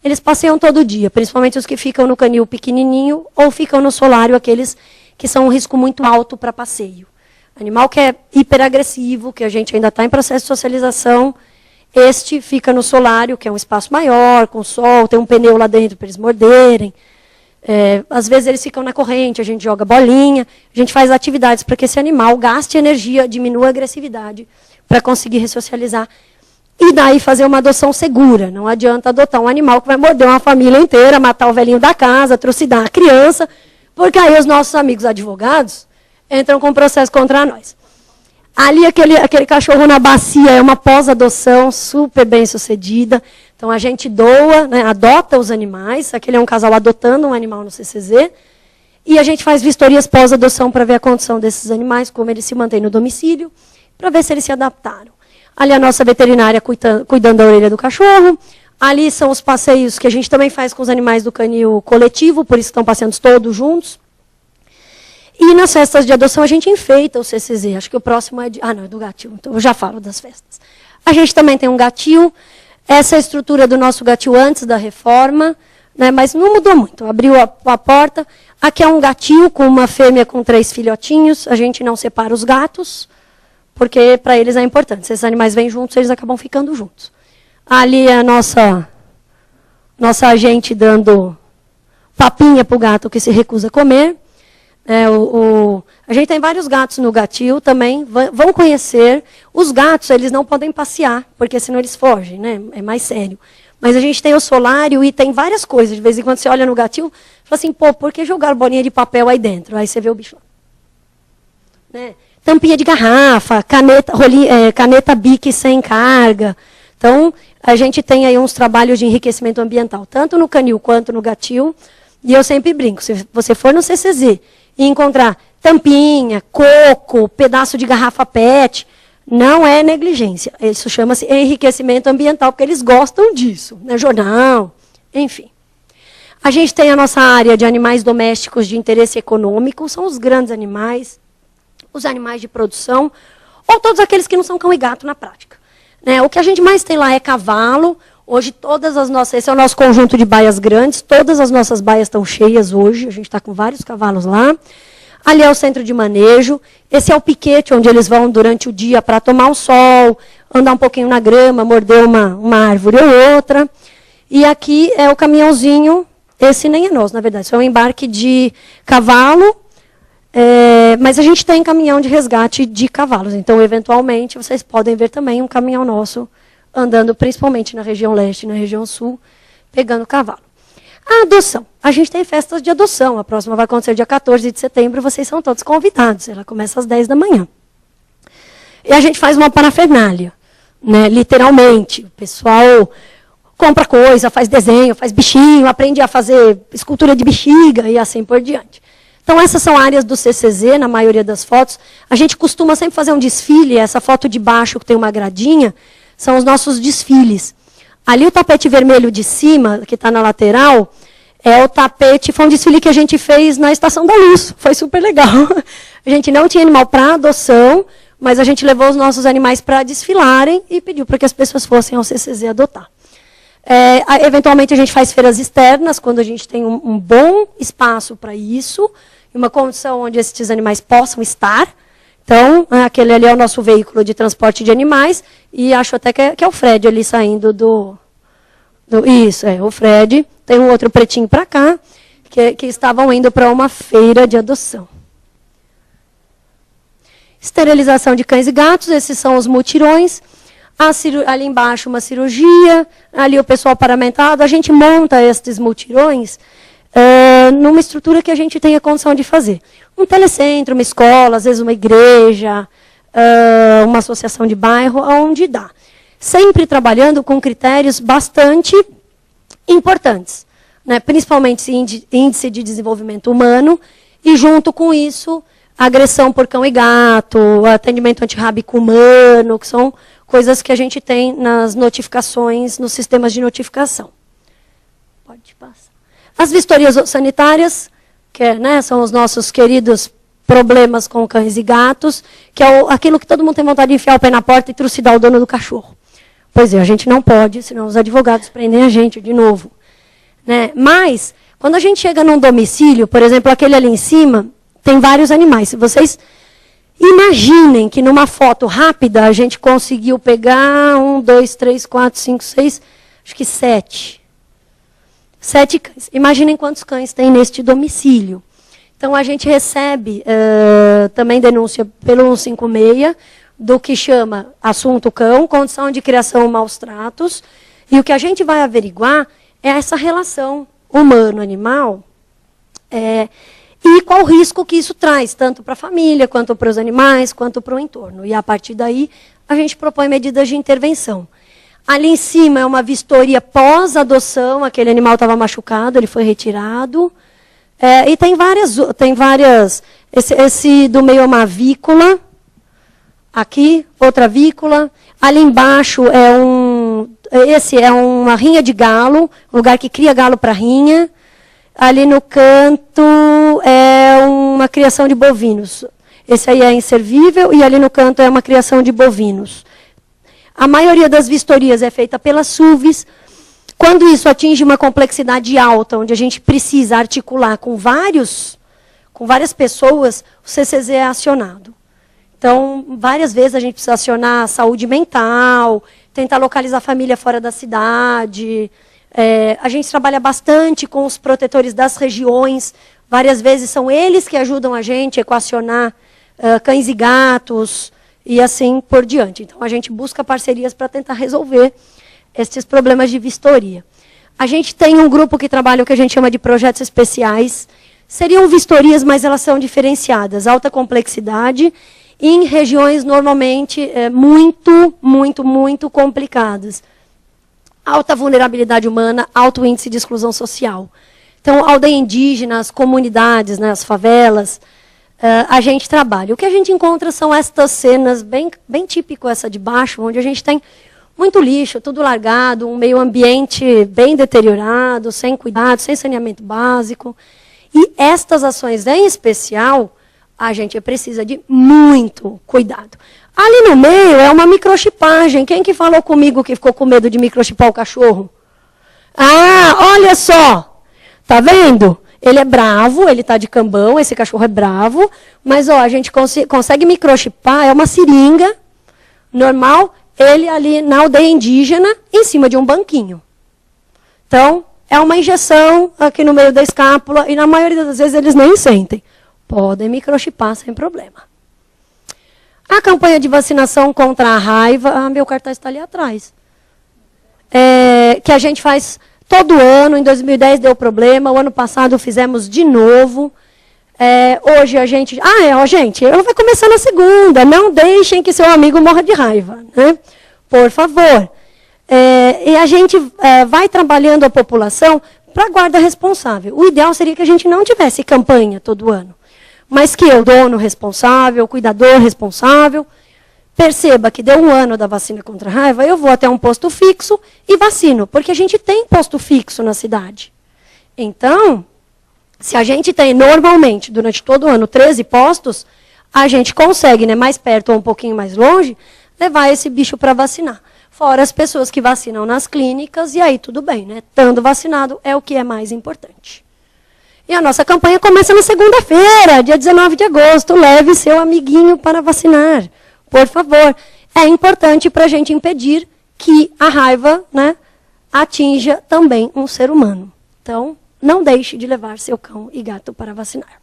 Eles passeiam todo dia, principalmente os que ficam no canil pequenininho ou ficam no solário, aqueles que são um risco muito alto para passeio. Animal que é hiperagressivo, que a gente ainda está em processo de socialização. Este fica no solário, que é um espaço maior, com sol, tem um pneu lá dentro para eles morderem. Às vezes eles ficam na corrente, a gente joga bolinha, a gente faz atividades para que esse animal gaste energia, diminua a agressividade, para conseguir ressocializar E daí fazer uma adoção segura. Não adianta adotar um animal que vai morder uma família inteira, matar o velhinho da casa, trucidar a criança, porque aí os nossos amigos advogados entram com processo contra nós. Ali, aquele cachorro na bacia é uma pós-adoção super bem sucedida. Então, a gente doa, né, adota os animais. Aquele é um casal adotando um animal no CCZ. E a gente faz vistorias pós-adoção para ver a condição desses animais, como eles se mantêm no domicílio, para ver se eles se adaptaram. Ali a nossa veterinária cuidando da orelha do cachorro. Ali são os passeios que a gente também faz com os animais do canil coletivo, por isso estão passeando todos juntos. E nas festas de adoção a gente enfeita o CCZ. Acho que o próximo é não, é do gatil, então eu já falo das festas. A gente também tem um gatil. Essa é a estrutura do nosso gatil antes da reforma, né, mas não mudou muito. Abriu a porta. Aqui é um gatil com uma fêmea com 3 filhotinhos. A gente não separa os gatos, porque para eles é importante. Se esses animais vêm juntos, eles acabam ficando juntos. Ali é a nossa agente dando papinha para o gato que se recusa a comer. A gente tem vários gatos no gatil também. Vão conhecer. Os gatos, eles não podem passear, porque senão eles fogem, né? É mais sério. Mas a gente tem o solário e tem várias coisas. De vez em quando você olha no gatil, fala assim, pô, por que jogar bolinha de papel aí dentro? Aí você vê o bicho lá. Né? Tampinha de garrafa, caneta Bic sem carga. Então, a gente tem aí uns trabalhos de enriquecimento ambiental, tanto no canil quanto no gatil. E eu sempre brinco, se você for no CCZ e encontrar tampinha, coco, pedaço de garrafa PET, não é negligência. Isso chama-se enriquecimento ambiental, porque eles gostam disso. Né? Jornal, enfim. A gente tem a nossa área de animais domésticos de interesse econômico, são os grandes animais, os animais de produção, ou todos aqueles que não são cão e gato na prática. Né? O que a gente mais tem lá é cavalo. Hoje, esse é o nosso conjunto de baias grandes, todas as nossas baias estão cheias hoje, a gente está com vários cavalos lá. Ali é o centro de manejo, esse é o piquete, onde eles vão durante o dia para tomar um sol, andar um pouquinho na grama, morder uma árvore ou outra. E aqui é o caminhãozinho, esse nem é nosso, na verdade, isso é um embarque de cavalo, mas a gente tem caminhão de resgate de cavalos, então, eventualmente, vocês podem ver também um caminhão nosso andando principalmente na região leste e na região sul, pegando cavalo. A adoção. A gente tem festas de adoção. A próxima vai acontecer dia 14 de setembro, vocês são todos convidados. Ela começa às 10 da manhã. E a gente faz uma parafernália, né, literalmente. O pessoal compra coisa, faz desenho, faz bichinho, aprende a fazer escultura de bexiga e assim por diante. Então, essas são áreas do CCZ, na maioria das fotos. A gente costuma sempre fazer um desfile. Essa foto de baixo, que tem uma gradinha, são os nossos desfiles. Ali o tapete vermelho de cima, que está na lateral, é o tapete, foi um desfile que a gente fez na Estação da Luz. Foi super legal. A gente não tinha animal para adoção, mas a gente levou os nossos animais para desfilarem e pediu para que as pessoas fossem ao CCZ adotar. Eventualmente a gente faz feiras externas, quando a gente tem um bom espaço para isso, uma condição onde esses animais possam estar. Então, aquele ali é o nosso veículo de transporte de animais, e acho até que é o Fred ali saindo Isso, o Fred. Tem um outro pretinho para cá, que estavam indo para uma feira de adoção. Esterilização de cães e gatos, esses são os mutirões. Ali embaixo uma cirurgia, ali o pessoal paramentado. A gente monta estes mutirões numa estrutura que a gente tenha condição de fazer. Um telecentro, uma escola, às vezes uma igreja, uma associação de bairro, onde dá. Sempre trabalhando com critérios bastante importantes, né? Principalmente índice de desenvolvimento humano, e junto com isso, agressão por cão e gato, atendimento antirrábico humano, que são coisas que a gente tem nas notificações, nos sistemas de notificação. Pode passar. As vistorias sanitárias, que né, são os nossos queridos problemas com cães e gatos, que é aquilo que todo mundo tem vontade de enfiar o pé na porta e trucidar o dono do cachorro. Pois é, a gente não pode, senão os advogados prendem a gente de novo. Né? Mas, quando a gente chega num domicílio, por exemplo, aquele ali em cima, tem vários animais. Se vocês imaginem que numa foto rápida a gente conseguiu pegar 1, 2, 3, 4, 5, 6, acho que 7. 7 cães. Imaginem quantos cães tem neste domicílio. Então, a gente recebe também denúncia pelo 156, do que chama assunto cão, condição de criação maus tratos, e o que a gente vai averiguar é essa relação humano-animal e qual o risco que isso traz, tanto para a família, quanto para os animais, quanto para o entorno. E a partir daí, a gente propõe medidas de intervenção. Ali em cima é uma vistoria pós-adoção, aquele animal estava machucado, ele foi retirado. E tem várias, esse do meio é uma avícola, aqui, outra avícola. Ali embaixo esse é uma rinha de galo, um lugar que cria galo para rinha. Ali no canto é uma criação de bovinos. Esse aí é inservível e ali no canto é uma criação de bovinos. A maioria das vistorias é feita pelas SUVs. Quando isso atinge uma complexidade alta, onde a gente precisa articular com várias pessoas, o CCZ é acionado. Então, várias vezes a gente precisa acionar a saúde mental, tentar localizar a família fora da cidade. A gente trabalha bastante com os protetores das regiões. Várias vezes são eles que ajudam a gente a equacionar cães e gatos e assim por diante. Então, a gente busca parcerias para tentar resolver esses problemas de vistoria. A gente tem um grupo que trabalha o que a gente chama de projetos especiais. Seriam vistorias, mas elas são diferenciadas. Alta complexidade, em regiões normalmente muito complicadas. Alta vulnerabilidade humana, alto índice de exclusão social. Então, aldeia indígena, as comunidades, né, as favelas, a gente trabalha. O que a gente encontra são estas cenas, bem típico essa de baixo, onde a gente tem muito lixo, tudo largado, um meio ambiente bem deteriorado, sem cuidado, sem saneamento básico. E estas ações, em especial, a gente precisa de muito cuidado. Ali no meio é uma microchipagem. Quem que falou comigo que ficou com medo de microchipar o cachorro? Ah, olha só! Tá vendo? Ele é bravo, ele está de cambão, esse cachorro é bravo, mas ó, a gente consegue microchipar, é uma seringa normal, ele ali na aldeia indígena, em cima de um banquinho. Então, é uma injeção aqui no meio da escápula, e na maioria das vezes eles nem sentem. Podem microchipar sem problema. A campanha de vacinação contra a raiva, meu cartaz está ali atrás, que a gente faz todo ano. Em 2010 deu problema, o ano passado fizemos de novo. Hoje a gente... gente, ela vai começar na segunda, não deixem que seu amigo morra de raiva, né? Por favor. E a gente vai trabalhando a população para a guarda responsável. O ideal seria que a gente não tivesse campanha todo ano, mas que o dono responsável, o cuidador responsável, perceba que deu um ano da vacina contra a raiva, eu vou até um posto fixo e vacino, porque a gente tem posto fixo na cidade. Então, se a gente tem normalmente, durante todo o ano, 13 postos, a gente consegue, né, mais perto ou um pouquinho mais longe, levar esse bicho para vacinar. Fora as pessoas que vacinam nas clínicas, e aí tudo bem, né? Estando vacinado é o que é mais importante. E a nossa campanha começa na segunda-feira, dia 19 de agosto. Leve seu amiguinho para vacinar, por favor. É importante para a gente impedir que a raiva, né, atinja também um ser humano. Então, não deixe de levar seu cão e gato para vacinar.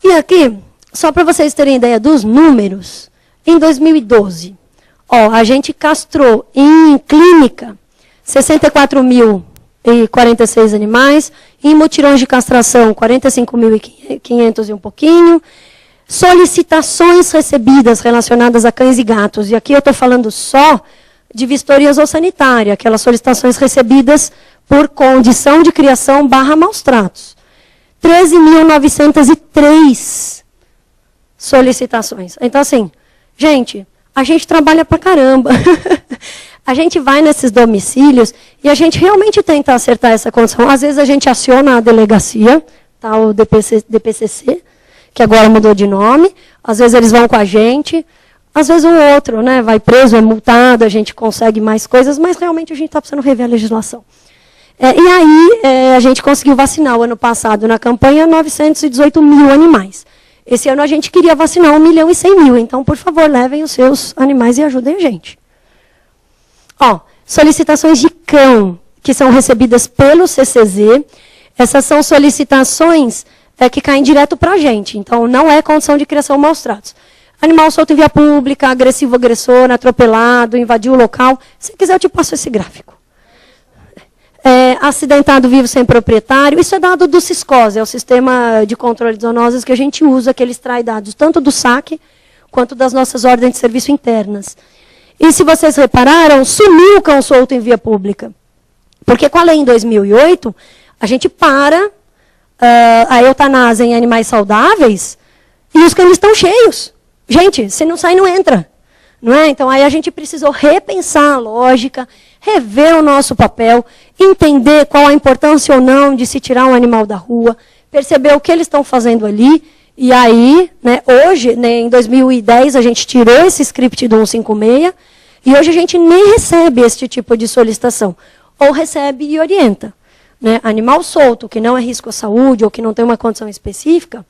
E aqui, só para vocês terem ideia dos números, em 2012, a gente castrou em clínica 64.046 animais, em mutirões de castração 45.500 e um pouquinho, solicitações recebidas relacionadas a cães e gatos, e aqui eu estou falando só de vistoria zoossanitária, aquelas solicitações recebidas por condição de criação / maus tratos. 13.903 solicitações. Então, assim, gente, a gente trabalha pra caramba. A gente vai nesses domicílios e a gente realmente tenta acertar essa condição. Às vezes a gente aciona a delegacia, tá, o DPCC, que agora mudou de nome. Às vezes eles vão com a gente. Às vezes um outro, né, vai preso, é multado, a gente consegue mais coisas, mas realmente a gente está precisando rever a legislação. E aí a gente conseguiu vacinar o ano passado na campanha 918 mil animais. Esse ano a gente queria vacinar 1.100.000. Então, por favor, levem os seus animais e ajudem a gente. Solicitações de cão, que são recebidas pelo CCZ. Essas são solicitações que caem direto para a gente. Então, não é condição de criação maus tratos. Animal solto em via pública, agressivo, agressor, atropelado, invadiu o local. Se quiser, eu te passo esse gráfico. Acidentado vivo sem proprietário. Isso é dado do SISCOSE, é o Sistema de Controle de Zoonoses que a gente usa, que ele extrai dados tanto do SAC quanto das nossas ordens de serviço internas. E se vocês repararam, sumiu o cão solto em via pública. Porque com a lei em 2008, a gente para a eutanásia em animais saudáveis e os cães estão cheios. Gente, se não sai, não entra. Não é? Então, aí a gente precisou repensar a lógica, rever o nosso papel, entender qual a importância ou não de se tirar um animal da rua, perceber o que eles estão fazendo ali. E aí, né, hoje, né, em 2010, a gente tirou esse script do 156, e hoje a gente nem recebe esse tipo de solicitação. Ou recebe e orienta. Né? Animal solto, que não é risco à saúde, ou que não tem uma condição específica,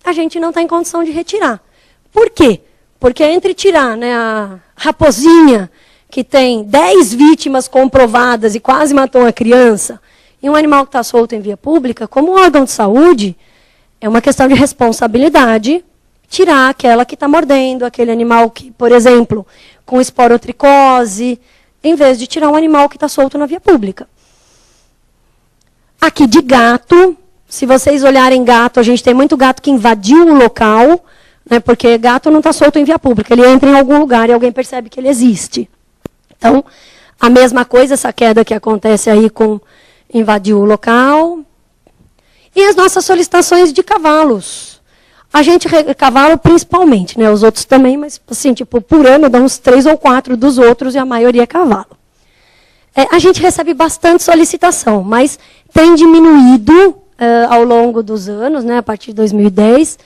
a gente não está em condição de retirar. Por quê? Porque entre tirar, né, a raposinha, que tem 10 vítimas comprovadas e quase matou uma criança, e um animal que está solto em via pública, como órgão de saúde, é uma questão de responsabilidade tirar aquela que está mordendo, aquele animal que, por exemplo, com esporotricose, em vez de tirar um animal que está solto na via pública. Aqui de gato, se vocês olharem gato, a gente tem muito gato que invadiu o local, né, porque gato não está solto em via pública, ele entra em algum lugar e alguém percebe que ele existe. Então, a mesma coisa, essa queda que acontece aí com invadir o local. E as nossas solicitações de cavalos. A gente, cavalo principalmente, né, os outros também, mas assim, tipo, por ano dá uns 3 ou 4 dos outros e a maioria é cavalo. A gente recebe bastante solicitação, mas tem diminuído ao longo dos anos, né, a partir de 2010,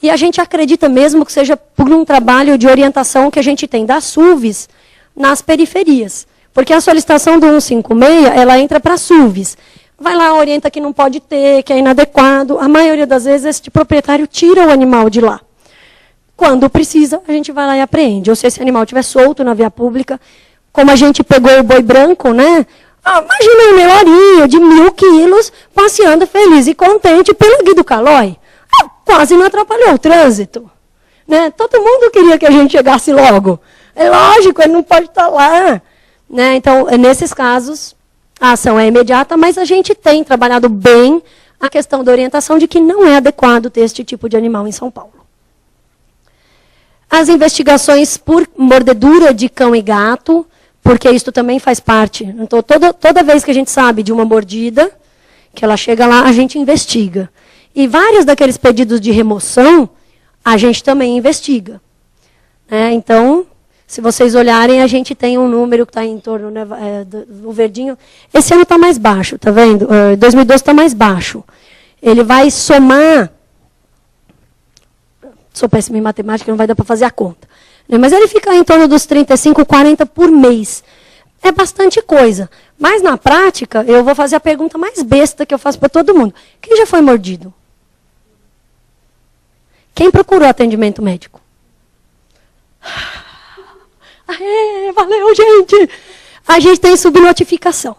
e a gente acredita mesmo que seja por um trabalho de orientação que a gente tem das SUVs nas periferias. Porque a solicitação do 156, ela entra para SUVs. Vai lá, orienta que não pode ter, que é inadequado. A maioria das vezes, esse proprietário tira o animal de lá. Quando precisa, a gente vai lá e apreende. Ou se esse animal estiver solto na via pública, como a gente pegou o boi branco, né? Imagina um melarinho de 1.000 quilos passeando feliz e contente pelo Guido Calói. Quase não atrapalhou o trânsito. Né? Todo mundo queria que a gente chegasse logo. É lógico, ele não pode estar lá. Né? Então, nesses casos, a ação é imediata, mas a gente tem trabalhado bem a questão da orientação de que não é adequado ter este tipo de animal em São Paulo. As investigações por mordedura de cão e gato, porque isso também faz parte. Então, toda vez que a gente sabe de uma mordida, que ela chega lá, a gente investiga. E vários daqueles pedidos de remoção, a gente também investiga. Então, se vocês olharem, a gente tem um número que está em torno, né, do verdinho. Esse ano está mais baixo, está vendo? 2012 está mais baixo. Ele vai somar... Sou péssima em matemática, não vai dar para fazer a conta. Mas ele fica em torno dos 35, 40 por mês. É bastante coisa. Mas, na prática, eu vou fazer a pergunta mais besta que eu faço para todo mundo. Quem já foi mordido? Quem procurou atendimento médico? Aê, valeu, gente! A gente tem subnotificação.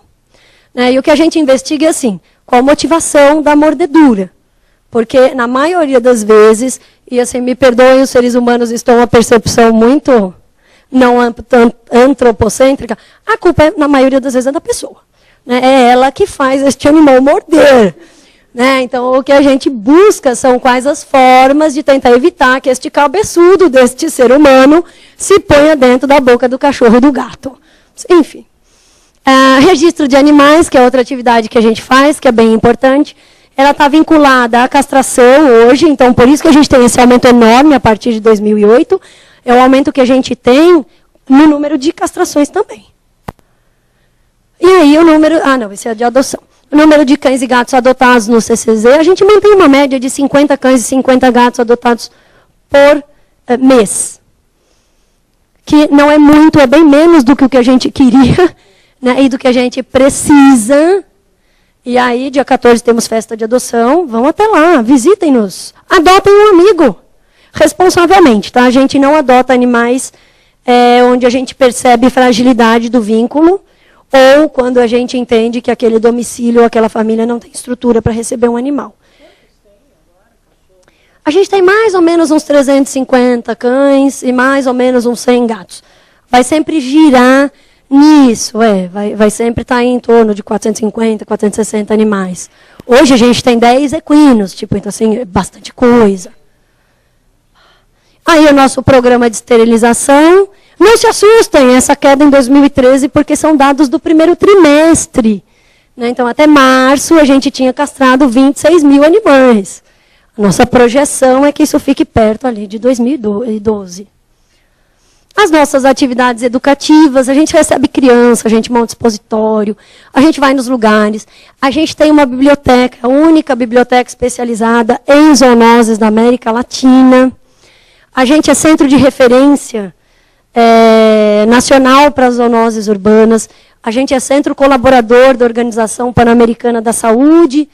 E o que a gente investiga é assim, qual a motivação da mordedura. Porque, na maioria das vezes, e assim, me perdoem, os seres humanos estão uma percepção muito não antropocêntrica, a culpa, na maioria das vezes, é da pessoa. É ela que faz este animal morder. Então, o que a gente busca são quais as formas de tentar evitar que este cabeçudo deste ser humano se ponha dentro da boca do cachorro e do gato. Enfim. Registro de animais, que é outra atividade que a gente faz, que é bem importante. Ela está vinculada à castração hoje, então por isso que a gente tem esse aumento enorme a partir de 2008. É o aumento que a gente tem no número de castrações também. E aí o número... não, esse é de adoção. O número de cães e gatos adotados no CCZ, a gente mantém uma média de 50 cães e 50 gatos adotados por mês. Que não é muito, é bem menos do que o que a gente queria, né, e do que a gente precisa. E aí, dia 14, temos festa de adoção. Vão até lá, visitem-nos. Adotem um amigo, responsavelmente. Tá? A gente não adota animais onde a gente percebe fragilidade do vínculo, ou quando a gente entende que aquele domicílio ou aquela família não tem estrutura para receber um animal. A gente tem mais ou menos uns 350 cães e mais ou menos uns 100 gatos. Vai sempre girar nisso, vai sempre estar em torno de 450, 460 animais. Hoje a gente tem 10 equinos, tipo, então assim, é bastante coisa. Aí o nosso programa de esterilização. Não se assustem, essa queda em 2013, porque são dados do primeiro trimestre. Né? Então, até março, a gente tinha castrado 26 mil animais. A nossa projeção é que isso fique perto ali de 2012. As nossas atividades educativas, a gente recebe criança, a gente monta expositório, a gente vai nos lugares, a gente tem uma biblioteca, a única biblioteca especializada em zoonoses da América Latina. A gente é centro de referência nacional para as zoonoses urbanas. A gente é centro colaborador da Organização Pan-Americana da Saúde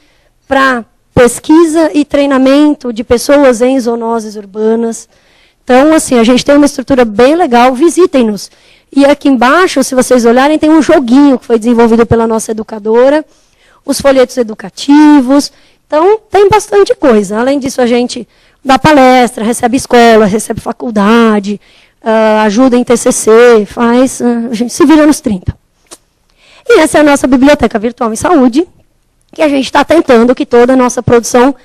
para pesquisa e treinamento de pessoas em zoonoses urbanas. Então, assim, a gente tem uma estrutura bem legal, visitem-nos. E aqui embaixo, se vocês olharem, tem um joguinho que foi desenvolvido pela nossa educadora, os folhetos educativos. Então, tem bastante coisa. Além disso, a gente dá palestra, recebe escola, recebe faculdade, ajuda em TCC, a gente se vira nos 30. E essa é a nossa biblioteca virtual em saúde, que a gente está tentando que toda a nossa produção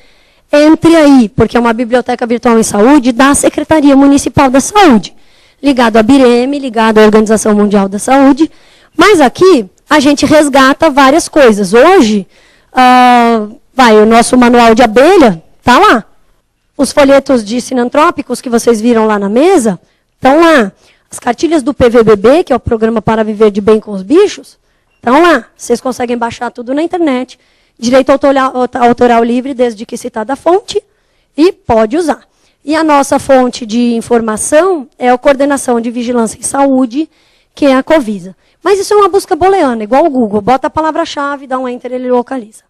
entre aí, porque é uma biblioteca virtual em saúde da Secretaria Municipal da Saúde, ligado à BIREM, ligado à Organização Mundial da Saúde, mas aqui a gente resgata várias coisas. Hoje, o nosso manual de abelha está lá. Os folhetos de sinantrópicos que vocês viram lá na mesa, estão lá. As cartilhas do PVBB, que é o Programa para Viver de Bem com os Bichos, estão lá. Vocês conseguem baixar tudo na internet. Direito autoral livre, desde que citada a fonte, e pode usar. E a nossa fonte de informação é a Coordenação de Vigilância em Saúde, que é a Covisa. Mas isso é uma busca booleana, igual o Google. Bota a palavra-chave, dá um enter, ele localiza.